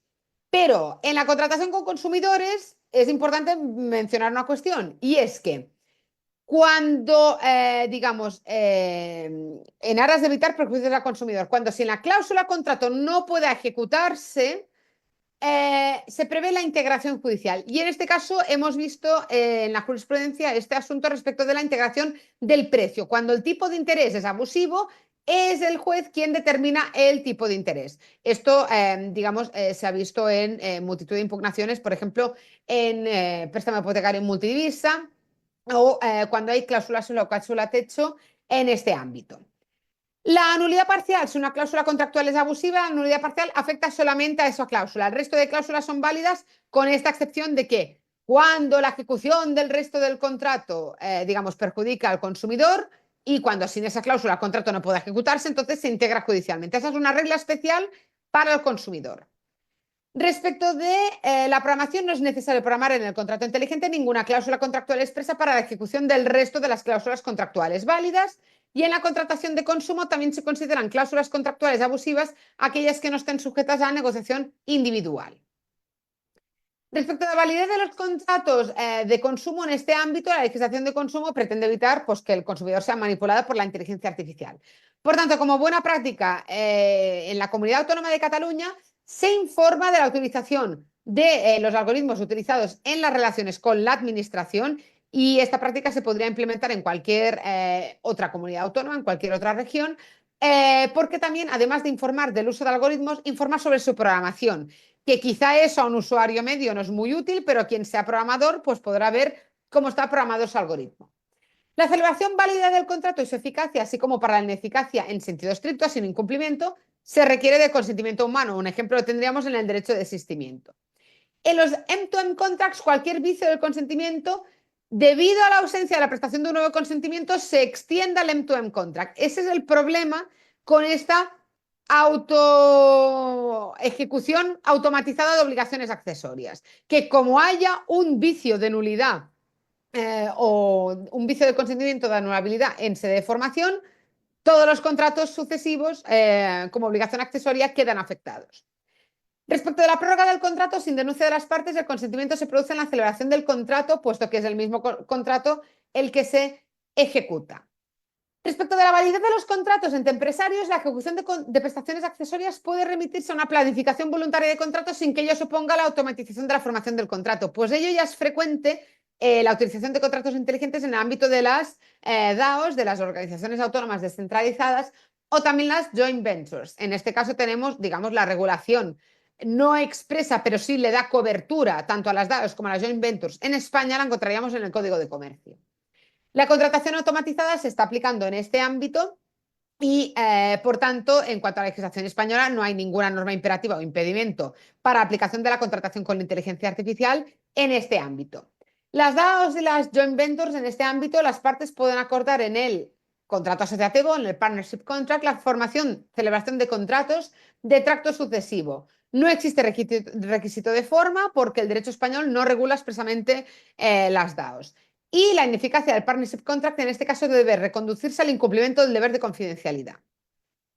S2: Pero en la contratación con consumidores es importante mencionar una cuestión, y es que cuando, digamos, en aras de evitar perjuicios al consumidor, cuando si en la cláusula contrato no puede ejecutarse, se prevé la integración judicial. Y en este caso hemos visto en la jurisprudencia este asunto respecto de la integración del precio. Cuando el tipo de interés es abusivo, es el juez quien determina el tipo de interés. Esto, digamos, se ha visto en multitud de impugnaciones, por ejemplo, en préstamo hipotecario en multidivisa o cuando hay cláusula suelo o cláusula techo en este ámbito. La nulidad parcial, si una cláusula contractual es abusiva, la nulidad parcial afecta solamente a esa cláusula. El resto de cláusulas son válidas con esta excepción de que cuando la ejecución del resto del contrato, digamos, perjudica al consumidor y cuando sin esa cláusula el contrato no puede ejecutarse, entonces se integra judicialmente. Esa es una regla especial para el consumidor. Respecto de la programación, no es necesario programar en el contrato inteligente ninguna cláusula contractual expresa para la ejecución del resto de las cláusulas contractuales válidas, y en la contratación de consumo también se consideran cláusulas contractuales abusivas aquellas que no estén sujetas a negociación individual. Respecto a la validez de los contratos de consumo en este ámbito, la legislación de consumo pretende evitar pues, que el consumidor sea manipulado por la inteligencia artificial. Por tanto, como buena práctica en la Comunidad Autónoma de Cataluña, se informa de la utilización de los algoritmos utilizados en las relaciones con la administración, y esta práctica se podría implementar en cualquier otra comunidad autónoma, en cualquier otra región, porque también, además de informar del uso de algoritmos, informa sobre su programación, que quizá eso a un usuario medio no es muy útil, pero quien sea programador pues podrá ver cómo está programado su algoritmo. La celebración válida del contrato y su eficacia, así como para la ineficacia en sentido estricto, sin incumplimiento, se requiere de consentimiento humano. Un ejemplo lo tendríamos en el derecho de desistimiento. En los end-to-end contracts, cualquier vicio del consentimiento, debido a la ausencia de la prestación de un nuevo consentimiento, se extiende al end-to-end contract. Ese es el problema con esta ejecución automatizada de obligaciones accesorias, que como haya un vicio de nulidad o un vicio de consentimiento de anulabilidad en sede de formación, todos los contratos sucesivos como obligación accesoria quedan afectados. Respecto de la prórroga del contrato, sin denuncia de las partes, el consentimiento se produce en la celebración del contrato, puesto que es el mismo contrato el que se ejecuta. Respecto de la validez de los contratos entre empresarios, la ejecución de prestaciones accesorias puede remitirse a una planificación voluntaria de contratos sin que ello suponga la automatización de la formación del contrato, pues ello ya es frecuente la utilización de contratos inteligentes en el ámbito de las DAOs, de las organizaciones autónomas descentralizadas o también las joint ventures. En este caso tenemos, digamos, la regulación no expresa, pero sí le da cobertura tanto a las DAOs como a las joint ventures. En España la encontraríamos en el Código de Comercio. La contratación automatizada se está aplicando en este ámbito y, por tanto, en cuanto a la legislación española, no hay ninguna norma imperativa o impedimento para aplicación de la contratación con la inteligencia artificial en este ámbito. Las DAOs y las joint ventures en este ámbito, las partes pueden acordar en el contrato asociativo, en el partnership contract, la formación, celebración de contratos de tracto sucesivo. No existe requisito de forma porque el derecho español no regula expresamente las DAOs. Y la ineficacia del partnership contract en este caso debe reconducirse al incumplimiento del deber de confidencialidad.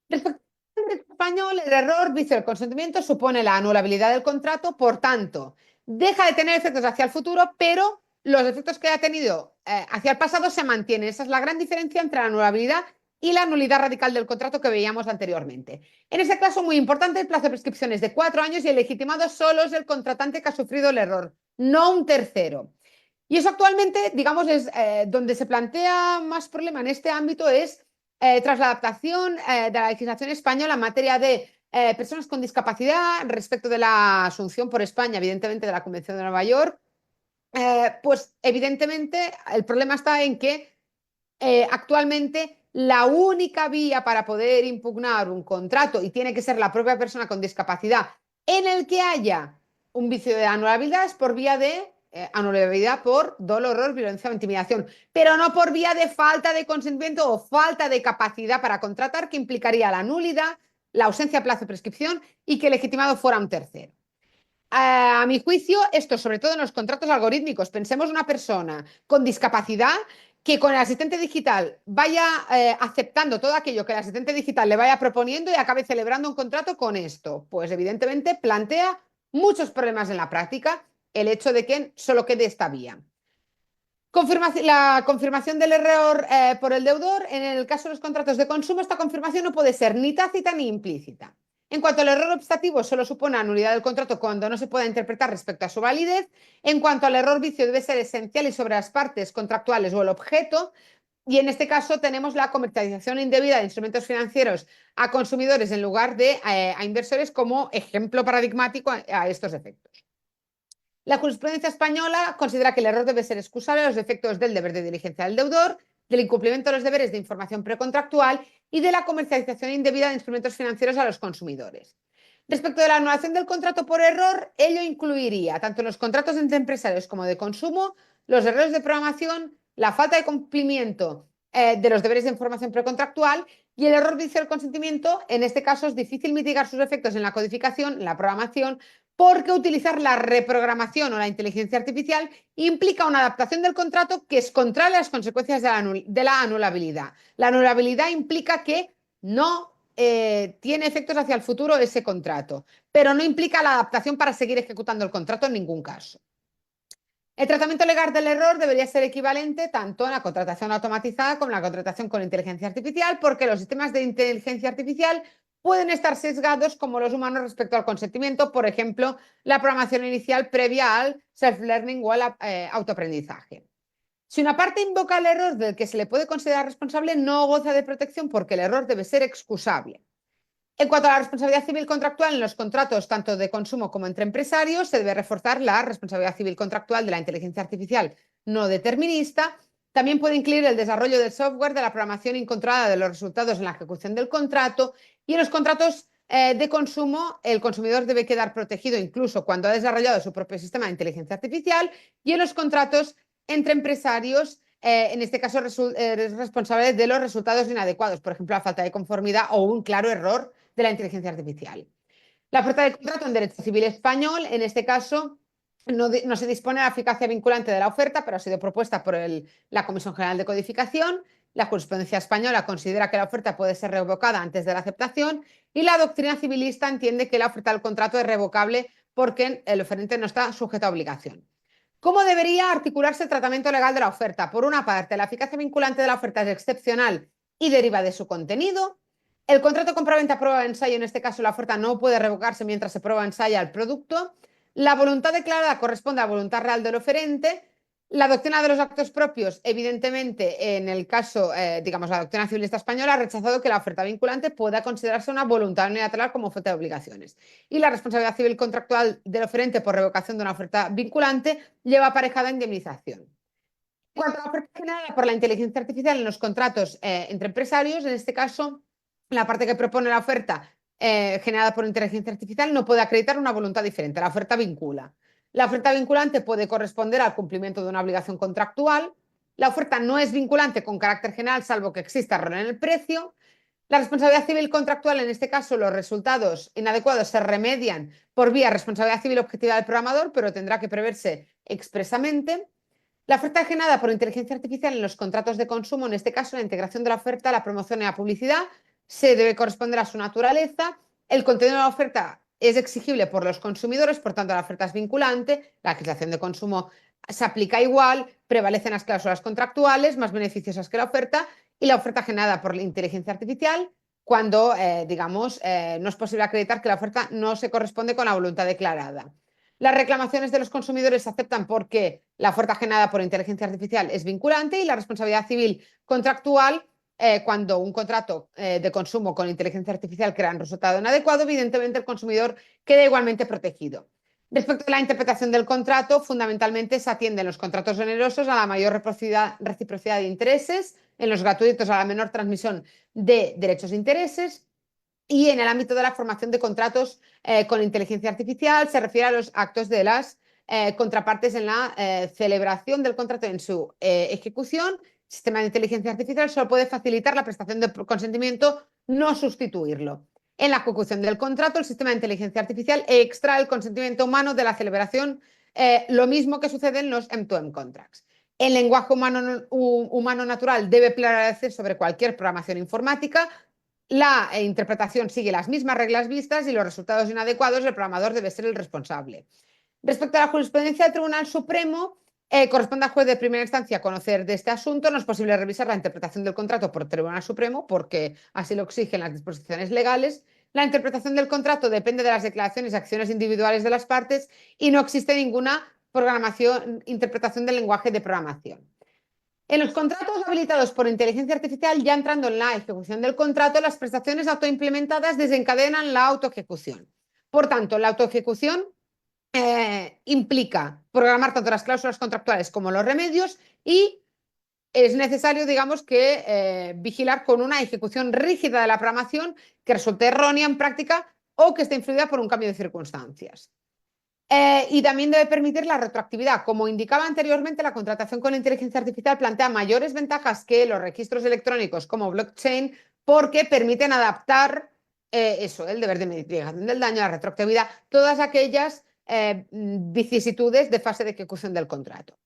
S2: Respecto al derecho español, el error, vicio del consentimiento supone la anulabilidad del contrato, por tanto, deja de tener efectos hacia el futuro, pero los efectos que ha tenido hacia el pasado se mantienen. Esa es la gran diferencia entre la anulabilidad y la nulidad radical del contrato que veíamos anteriormente. En ese caso, muy importante, el plazo de prescripción es de 4 años y el legitimado solo es el contratante que ha sufrido el error, no un tercero. Y eso actualmente, digamos, es donde se plantea más problema en este ámbito es tras la adaptación de la legislación española en materia de personas con discapacidad respecto de la asunción por España, evidentemente, de la Convención de Nueva York, pues evidentemente el problema está en que actualmente la única vía para poder impugnar un contrato, y tiene que ser la propia persona con discapacidad, en el que haya un vicio de anulabilidad es por vía de anulabilidad por dolo, horror, violencia o intimidación, pero no por vía de falta de consentimiento o falta de capacidad para contratar, que implicaría la nulidad, la ausencia de plazo de prescripción y que el legitimado fuera un tercero. A mi juicio, esto sobre todo en los contratos algorítmicos. Pensemos una persona con discapacidad que con el asistente digital vaya aceptando todo aquello que el asistente digital le vaya proponiendo y acabe celebrando un contrato con esto. Pues evidentemente plantea muchos problemas en la práctica el hecho de que solo quede esta vía. La confirmación del error por el deudor. En el caso de los contratos de consumo, esta confirmación no puede ser ni tácita ni implícita. En cuanto al error optativo, solo supone la nulidad del contrato cuando no se pueda interpretar respecto a su validez. En cuanto al error vicio, debe ser esencial y sobre las partes contractuales o el objeto. Y en este caso tenemos la comercialización indebida de instrumentos financieros a consumidores en lugar de a inversores como ejemplo paradigmático a estos efectos. La jurisprudencia española considera que el error debe ser excusable a los efectos del deber de diligencia del deudor, del incumplimiento de los deberes de información precontractual y de la comercialización indebida de instrumentos financieros a los consumidores. Respecto de la anulación del contrato por error, ello incluiría, tanto en los contratos entre empresarios como de consumo, los errores de programación, la falta de cumplimiento de los deberes de información precontractual y el error vicio del consentimiento. En este caso es difícil mitigar sus efectos en la codificación, en la programación, porque utilizar la reprogramación o la inteligencia artificial implica una adaptación del contrato que es contraria a las consecuencias de la anulabilidad. La anulabilidad implica que no tiene efectos hacia el futuro ese contrato, pero no implica la adaptación para seguir ejecutando el contrato en ningún caso. El tratamiento legal del error debería ser equivalente tanto en la contratación automatizada como en la contratación con inteligencia artificial, porque los sistemas de inteligencia artificial pueden estar sesgados como los humanos respecto al consentimiento, por ejemplo, la programación inicial previa al self-learning o al autoaprendizaje. Si una parte invoca el error del que se le puede considerar responsable, no goza de protección porque el error debe ser excusable. En cuanto a la responsabilidad civil contractual en los contratos tanto de consumo como entre empresarios, se debe reforzar la responsabilidad civil contractual de la inteligencia artificial no determinista. También puede incluir el desarrollo del software, de la programación incontrolada de los resultados en la ejecución del contrato, y en los contratos de consumo, el consumidor debe quedar protegido incluso cuando ha desarrollado su propio sistema de inteligencia artificial, y en los contratos entre empresarios, en este caso es responsable de los resultados inadecuados, por ejemplo, la falta de conformidad o un claro error de la inteligencia artificial. La oferta de contrato en derecho civil español, en este caso, no se dispone de la eficacia vinculante de la oferta, pero ha sido propuesta por la Comisión General de Codificación. La jurisprudencia española considera que la oferta puede ser revocada antes de la aceptación y la doctrina civilista entiende que la oferta del contrato es revocable porque el oferente no está sujeto a obligación. ¿Cómo debería articularse el tratamiento legal de la oferta? Por una parte, la eficacia vinculante de la oferta es excepcional y deriva de su contenido. El contrato compraventa prueba de ensayo, en este caso la oferta no puede revocarse mientras se prueba ensaya el producto. La voluntad declarada corresponde a la voluntad real del oferente. La doctrina de los actos propios, evidentemente, en el caso, digamos, la doctrina civilista española ha rechazado que la oferta vinculante pueda considerarse una voluntad unilateral como fuente de obligaciones. Y la responsabilidad civil contractual del oferente por revocación de una oferta vinculante lleva aparejada indemnización. En cuanto a la oferta generada por la inteligencia artificial en los contratos entre empresarios, en este caso, la parte que propone la oferta generada por inteligencia artificial no puede acreditar una voluntad diferente. La oferta vincula. La oferta vinculante puede corresponder al cumplimiento de una obligación contractual. La oferta no es vinculante con carácter general, salvo que exista error en el precio. La responsabilidad civil contractual, en este caso, los resultados inadecuados se remedian por vía responsabilidad civil objetiva del programador, pero tendrá que preverse expresamente. La oferta generada por inteligencia artificial en los contratos de consumo, en este caso, la integración de la oferta, la promoción y la publicidad, se debe corresponder a su naturaleza. El contenido de la oferta es exigible por los consumidores, por tanto la oferta es vinculante, la legislación de consumo se aplica igual, prevalecen las cláusulas contractuales más beneficiosas que la oferta y la oferta generada por la inteligencia artificial cuando, digamos, no es posible acreditar que la oferta no se corresponde con la voluntad declarada. Las reclamaciones de los consumidores se aceptan porque la oferta generada por inteligencia artificial es vinculante y la responsabilidad civil contractual cuando un contrato de consumo con inteligencia artificial crea un resultado inadecuado, evidentemente el consumidor queda igualmente protegido. Respecto a la interpretación del contrato, fundamentalmente se atiende en los contratos generosos a la mayor reciprocidad de intereses, en los gratuitos a la menor transmisión de derechos e intereses, y en el ámbito de la formación de contratos con inteligencia artificial se refiere a los actos de las contrapartes en la celebración del contrato en su ejecución. El sistema de inteligencia artificial solo puede facilitar la prestación de consentimiento, no sustituirlo. En la ejecución del contrato, el sistema de inteligencia artificial extrae el consentimiento humano de la celebración, lo mismo que sucede en los M2M contracts. El lenguaje humano natural debe prevalecer sobre cualquier programación informática. La interpretación sigue las mismas reglas vistas y los resultados inadecuados, el programador debe ser el responsable. Respecto a la jurisprudencia del Tribunal Supremo, corresponde al juez de primera instancia conocer de este asunto. No es posible revisar la interpretación del contrato por el Tribunal Supremo porque así lo exigen las disposiciones legales. La interpretación del contrato depende de las declaraciones y acciones individuales de las partes y no existe ninguna interpretación del lenguaje de programación. En los contratos habilitados por inteligencia artificial, ya entrando en la ejecución del contrato, las prestaciones autoimplementadas desencadenan la autoejecución. Por tanto, la autoejecución implica programar tanto las cláusulas contractuales como los remedios y es necesario, digamos, que vigilar con una ejecución rígida de la programación que resulte errónea en práctica o que esté influida por un cambio de circunstancias. Y también debe permitir la retroactividad. Como indicaba anteriormente, la contratación con inteligencia artificial plantea mayores ventajas que los registros electrónicos como blockchain porque permiten adaptar el deber de mitigación del daño, la retroactividad, todas aquellas vicisitudes de fase de ejecución del contrato.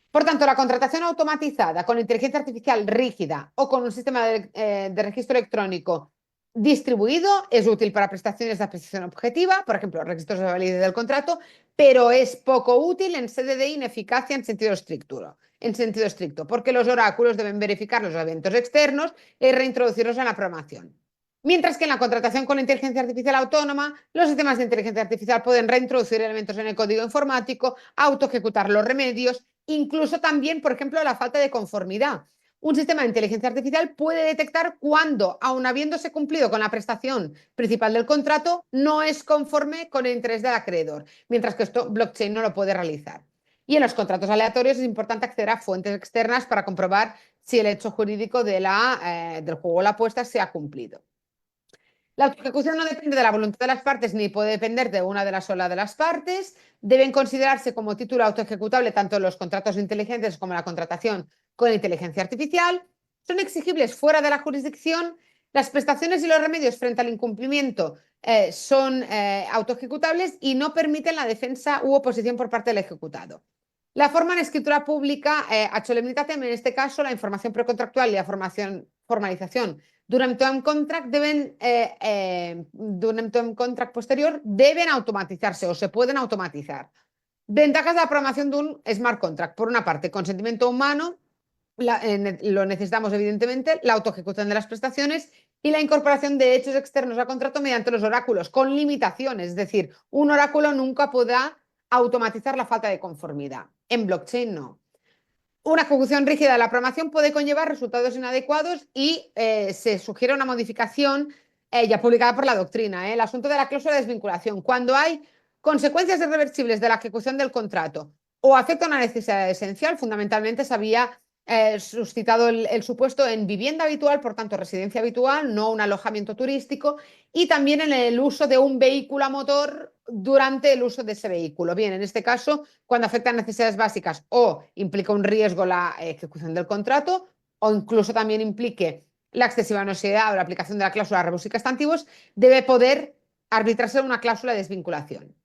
S2: Por tanto, la contratación automatizada con inteligencia artificial rígida o con un sistema de registro electrónico distribuido es útil para prestaciones de apreciación objetiva, por ejemplo, registros de validez del contrato, pero es poco útil en sede de ineficacia en sentido estricto, porque los oráculos deben verificar los eventos externos y reintroducirlos en la programación. Mientras que en la contratación con inteligencia artificial autónoma, los sistemas de inteligencia artificial pueden reintroducir elementos en el código informático, autoejecutar los remedios, incluso también, por ejemplo, la falta de conformidad. Un sistema de inteligencia artificial puede detectar cuando, aun habiéndose cumplido con la prestación principal del contrato, no es conforme con el interés del acreedor, mientras que esto blockchain no lo puede realizar. Y en los contratos aleatorios es importante acceder a fuentes externas para comprobar si el hecho jurídico del juego o la apuesta se ha cumplido. La autoejecución no depende de la voluntad de las partes ni puede depender de una de las sola de las partes. Deben considerarse como título autoejecutable tanto los contratos inteligentes como la contratación con inteligencia artificial. Son exigibles fuera de la jurisdicción Las prestaciones y los remedios frente al incumplimiento son autoejecutables y no permiten la defensa u oposición por parte del ejecutado. La forma en escritura pública hecho limitatem, en este caso, la información precontractual y la formalización durante un contract durante un contract posterior deben automatizarse o se pueden automatizar. Ventajas de la programación de un smart contract. Por una parte, consentimiento humano, lo necesitamos evidentemente, la autoejecución de las prestaciones y la incorporación de hechos externos al contrato mediante los oráculos, con limitaciones. Es decir, un oráculo nunca podrá automatizar la falta de conformidad. En blockchain no. Una ejecución rígida de la programación puede conllevar resultados inadecuados y se sugiere una modificación ya publicada por la doctrina. El asunto de la cláusula de desvinculación. Cuando hay consecuencias irreversibles de la ejecución del contrato o afecta a una necesidad esencial, fundamentalmente se había suscitado el supuesto en vivienda habitual, por tanto residencia habitual, no un alojamiento turístico, y también en el uso de un vehículo a motor durante el uso de ese vehículo. Bien, en este caso, cuando afectan necesidades básicas o implica un riesgo la ejecución del contrato o incluso también implique la excesiva nocividad o la aplicación de la cláusula rebus sic stantibus, debe poder arbitrarse una cláusula de desvinculación.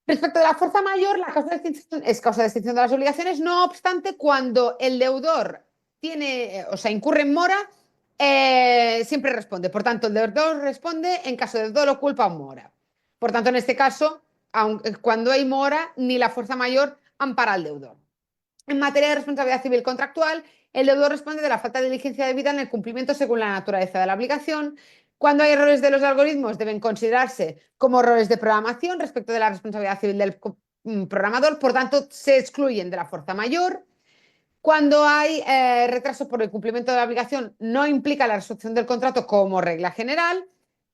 S2: Respecto de la fuerza mayor, la causa de extinción es causa de extinción de las obligaciones, no obstante, cuando el deudor incurre en mora, siempre responde. Por tanto, el deudor responde en caso de dolo, culpa o mora. Por tanto, en este caso, cuando hay mora, ni la fuerza mayor ampara al deudor. En materia de responsabilidad civil contractual, el deudor responde de la falta de diligencia debida en el cumplimiento según la naturaleza de la obligación. Cuando hay errores de los algoritmos, deben considerarse como errores de programación respecto de la responsabilidad civil del programador, por tanto, se excluyen de la fuerza mayor. Cuando hay retraso por el cumplimiento de la obligación, no implica la resolución del contrato como regla general.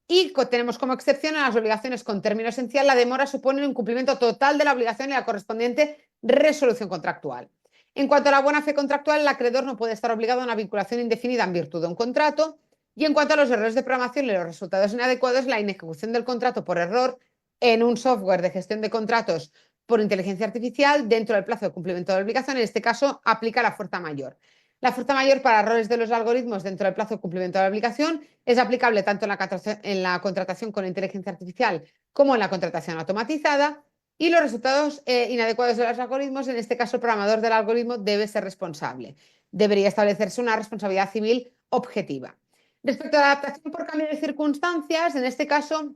S2: Y tenemos como excepción en las obligaciones con término esencial, la demora supone un incumplimiento total de la obligación y la correspondiente resolución contractual. En cuanto a la buena fe contractual, el acreedor no puede estar obligado a una vinculación indefinida en virtud de un contrato. Y en cuanto a los errores de programación y los resultados inadecuados, la inejecución del contrato por error en un software de gestión de contratos por inteligencia artificial dentro del plazo de cumplimiento de la obligación, en este caso, aplica la fuerza mayor. La fuerza mayor para errores de los algoritmos dentro del plazo de cumplimiento de la obligación es aplicable tanto en la contratación con inteligencia artificial como en la contratación automatizada. Y los resultados inadecuados de los algoritmos, en este caso el programador del algoritmo debe ser responsable. Debería establecerse una responsabilidad civil objetiva. Respecto a la adaptación por cambio de circunstancias, en este caso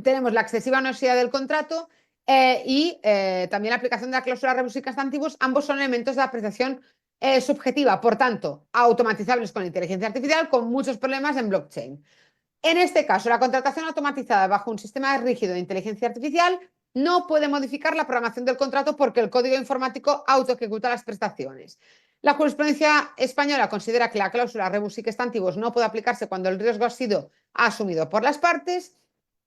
S2: tenemos la excesiva nocividad del contrato y también la aplicación de la cláusula rebus sic stantibus. Ambos son elementos de apreciación subjetiva, por tanto, automatizables con inteligencia artificial, con muchos problemas en blockchain. En este caso, la contratación automatizada bajo un sistema rígido de inteligencia artificial no puede modificar la programación del contrato porque el código informático autoejecuta las prestaciones. La jurisprudencia española considera que la cláusula rebus sic stantibus no puede aplicarse cuando el riesgo ha sido asumido por las partes.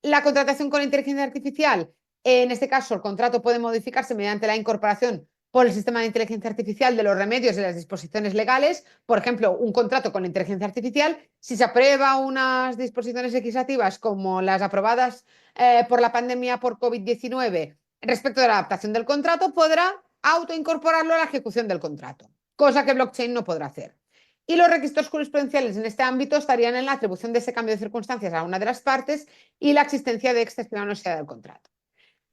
S2: La contratación con inteligencia artificial, en este caso, el contrato puede modificarse mediante la incorporación por el sistema de inteligencia artificial de los remedios y las disposiciones legales. Por ejemplo, un contrato con inteligencia artificial, si se aprueba unas disposiciones legislativas como las aprobadas por la pandemia por COVID-19 respecto de la adaptación del contrato, podrá autoincorporarlo a la ejecución del contrato, cosa que blockchain no podrá hacer. Y los requisitos jurisprudenciales en este ámbito estarían en la atribución de ese cambio de circunstancias a una de las partes y la existencia de excesiva nocividad del contrato.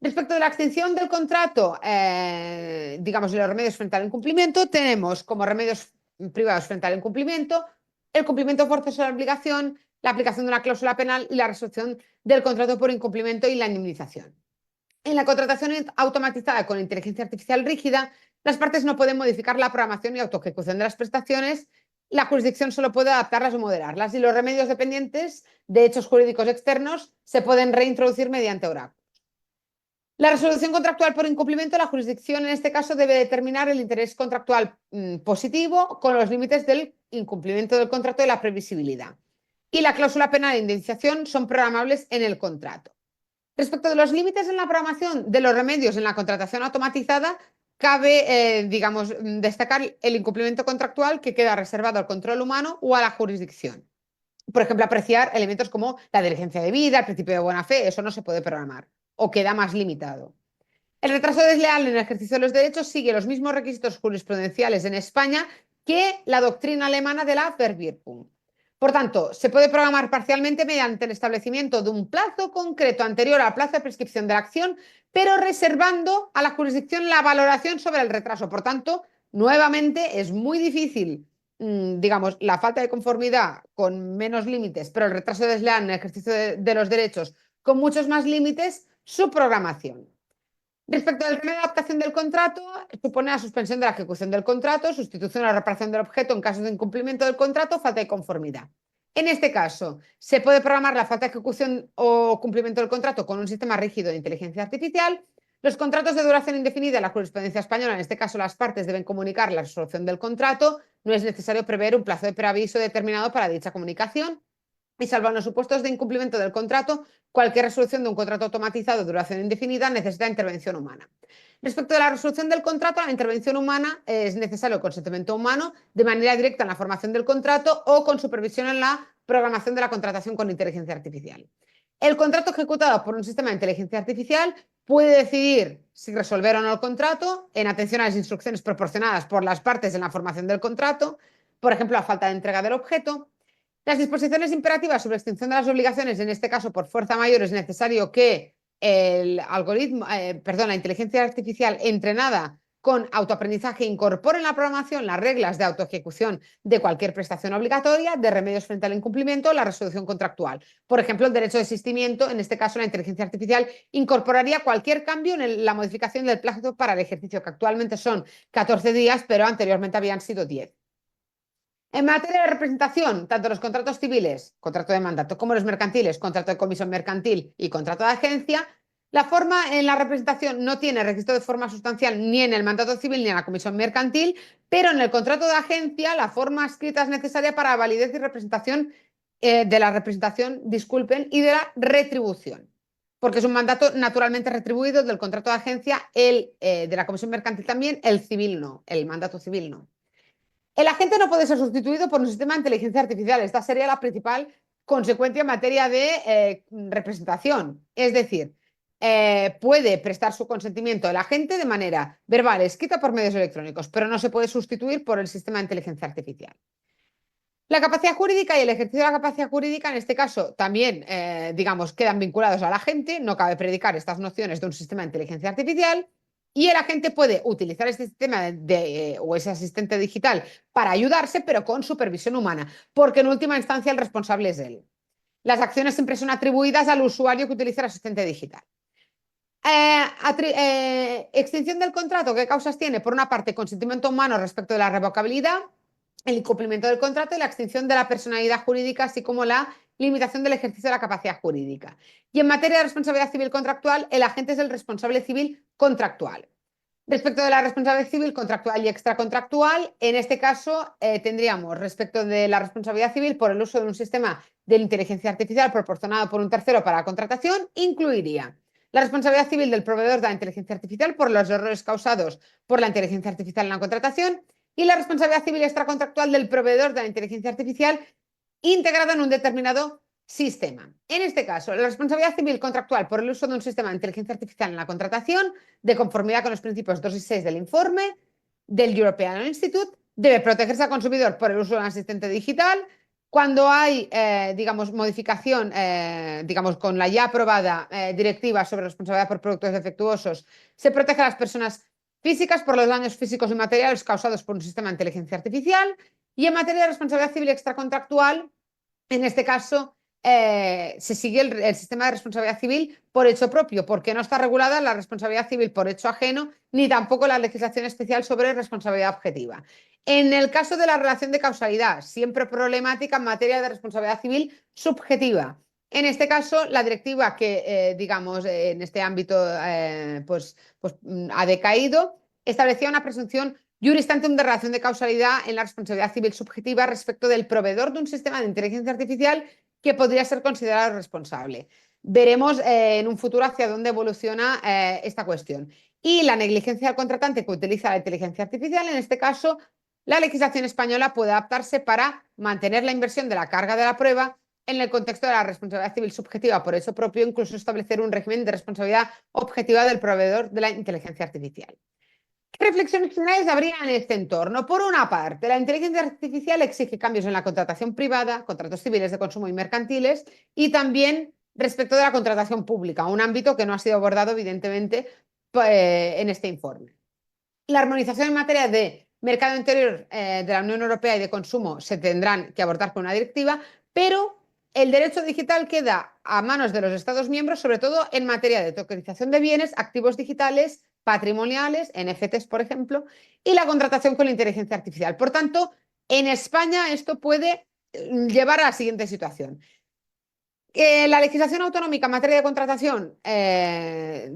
S2: Respecto de la extinción del contrato, digamos, de los remedios frente al incumplimiento, tenemos como remedios privados frente al incumplimiento el cumplimiento forzoso de la obligación, la aplicación de una cláusula penal y la resolución del contrato por incumplimiento y la indemnización. En la contratación automatizada con inteligencia artificial rígida, las partes no pueden modificar la programación y autoejecución de las prestaciones. La jurisdicción solo puede adaptarlas o moderarlas y los remedios dependientes de hechos jurídicos externos se pueden reintroducir mediante oráculos. La resolución contractual por incumplimiento, la jurisdicción en este caso debe determinar el interés contractual positivo con los límites del incumplimiento del contrato y la previsibilidad. Y la cláusula penal de indemnización son programables en el contrato. Respecto de los límites en la programación de los remedios en la contratación automatizada, cabe, destacar el incumplimiento contractual que queda reservado al control humano o a la jurisdicción. Por ejemplo, apreciar elementos como la diligencia debida, el principio de buena fe, eso no se puede programar o queda más limitado. El retraso desleal en el ejercicio de los derechos sigue los mismos requisitos jurisprudenciales en España que la doctrina alemana de la Verwirkung. Por tanto, se puede programar parcialmente mediante el establecimiento de un plazo concreto anterior al plazo de prescripción de la acción, pero reservando a la jurisdicción la valoración sobre el retraso. Por tanto, nuevamente es muy difícil, digamos, la falta de conformidad con menos límites, pero el retraso desleal en el ejercicio de los derechos con muchos más límites, su programación. Respecto al remedio de adaptación del contrato, supone la suspensión de la ejecución del contrato, sustitución o reparación del objeto en caso de incumplimiento del contrato o falta de conformidad. En este caso, se puede programar la falta de ejecución o cumplimiento del contrato con un sistema rígido de inteligencia artificial. Los contratos de duración indefinida en la jurisprudencia española, en este caso las partes deben comunicar la resolución del contrato, no es necesario prever un plazo de preaviso determinado para dicha comunicación. Y salvo en los supuestos de incumplimiento del contrato, cualquier resolución de un contrato automatizado de duración indefinida necesita intervención humana. Respecto de la resolución del contrato, la intervención humana es necesario el consentimiento humano de manera directa en la formación del contrato o con supervisión en la programación de la contratación con inteligencia artificial. El contrato ejecutado por un sistema de inteligencia artificial puede decidir si resolver o no el contrato en atención a las instrucciones proporcionadas por las partes en la formación del contrato, por ejemplo, la falta de entrega del objeto. Las disposiciones imperativas sobre extinción de las obligaciones, en este caso por fuerza mayor, es necesario que el algoritmo, la inteligencia artificial entrenada con autoaprendizaje incorpore en la programación las reglas de autoejecución de cualquier prestación obligatoria, de remedios frente al incumplimiento, la resolución contractual. Por ejemplo, el derecho de desistimiento, en este caso la inteligencia artificial incorporaría cualquier cambio en la modificación del plazo para el ejercicio, que actualmente son 14 días, pero anteriormente habían sido 10. En materia de representación, tanto los contratos civiles, contrato de mandato, como los mercantiles, contrato de comisión mercantil y contrato de agencia, la forma en la representación no tiene registro de forma sustancial ni en el mandato civil ni en la comisión mercantil, pero en el contrato de agencia la forma escrita es necesaria para validez y representación de la representación, disculpen, y de la retribución, porque es un mandato naturalmente retribuido del contrato de agencia, el de la comisión mercantil también, el civil no, el mandato civil no. El agente no puede ser sustituido por un sistema de inteligencia artificial. Esta sería la principal consecuencia en materia de representación. Es decir, puede prestar su consentimiento el agente de manera verbal, escrita por medios electrónicos, pero no se puede sustituir por el sistema de inteligencia artificial. La capacidad jurídica y el ejercicio de la capacidad jurídica, en este caso, también, digamos, quedan vinculados al agente. No cabe predicar estas nociones de un sistema de inteligencia artificial. Y el agente puede utilizar este sistema o ese asistente digital para ayudarse, pero con supervisión humana, porque en última instancia el responsable es él. Las acciones siempre son atribuidas al usuario que utiliza el asistente digital. Extinción del contrato, ¿qué causas tiene? Por una parte, consentimiento humano respecto de la revocabilidad, el incumplimiento del contrato y la extinción de la personalidad jurídica, así como la limitación del ejercicio de la capacidad jurídica. Y en materia de responsabilidad civil contractual, el agente es el responsable civil contractual. Respecto de la responsabilidad civil contractual y extracontractual, en este caso tendríamos respecto de la responsabilidad civil por el uso de un sistema de inteligencia artificial proporcionado por un tercero para la contratación, incluiría la responsabilidad civil del proveedor de la inteligencia artificial por los errores causados por la inteligencia artificial en la contratación y la responsabilidad civil extracontractual del proveedor de la inteligencia artificial integrada en un determinado sistema. En este caso, la responsabilidad civil contractual por el uso de un sistema de inteligencia artificial en la contratación, de conformidad con los principios 2 y 6 del informe del European Law Institute, debe protegerse al consumidor por el uso de un asistente digital. Cuando hay, digamos, modificación, digamos, con la ya aprobada directiva sobre responsabilidad por productos defectuosos, se protege a las personas físicas por los daños físicos y materiales causados por un sistema de inteligencia artificial. Y en materia de responsabilidad civil extracontractual, en este caso, se sigue el sistema de responsabilidad civil por hecho propio, porque no está regulada la responsabilidad civil por hecho ajeno, ni tampoco la legislación especial sobre responsabilidad objetiva. En el caso de la relación de causalidad, siempre problemática en materia de responsabilidad civil subjetiva. En este caso, la directiva que, digamos, en este ámbito ha decaído, establecía una presunción Juris tantum de relación de causalidad en la responsabilidad civil subjetiva respecto del proveedor de un sistema de inteligencia artificial que podría ser considerado responsable. Veremos en un futuro hacia dónde evoluciona esta cuestión. Y la negligencia del contratante que utiliza la inteligencia artificial, en este caso, la legislación española puede adaptarse para mantener la inversión de la carga de la prueba en el contexto de la responsabilidad civil subjetiva, por eso propio incluso establecer un régimen de responsabilidad objetiva del proveedor de la inteligencia artificial. ¿Qué reflexiones finales habría en este entorno? Por una parte, la inteligencia artificial exige cambios en la contratación privada, contratos civiles de consumo y mercantiles, y también respecto de la contratación pública, un ámbito que no ha sido abordado, evidentemente, en este informe. La armonización en materia de mercado interior de la Unión Europea y de consumo se tendrán que abordar con una directiva, pero el derecho digital queda a manos de los Estados miembros, sobre todo en materia de tokenización de bienes, activos digitales, patrimoniales, NFTs, por ejemplo, y la contratación con la inteligencia artificial. Por tanto, en España esto puede llevar a la siguiente situación. La legislación autonómica en materia de contratación,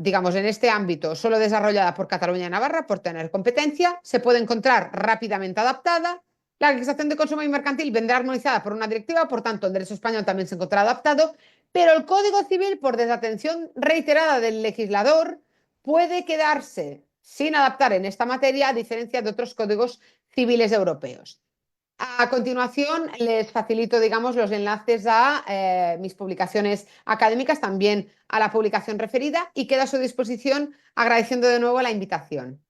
S2: digamos, en este ámbito, solo desarrollada por Cataluña y Navarra, por tener competencia, se puede encontrar rápidamente adaptada. La legislación de consumo y mercantil vendrá armonizada por una directiva, por tanto, el derecho español también se encontrará adaptado, pero el Código Civil, por desatención reiterada del legislador, puede quedarse sin adaptar en esta materia, a diferencia de otros códigos civiles europeos. A continuación, les facilito, digamos, los enlaces a mis publicaciones académicas, también a la publicación referida, y quedo a su disposición agradeciendo de nuevo la invitación.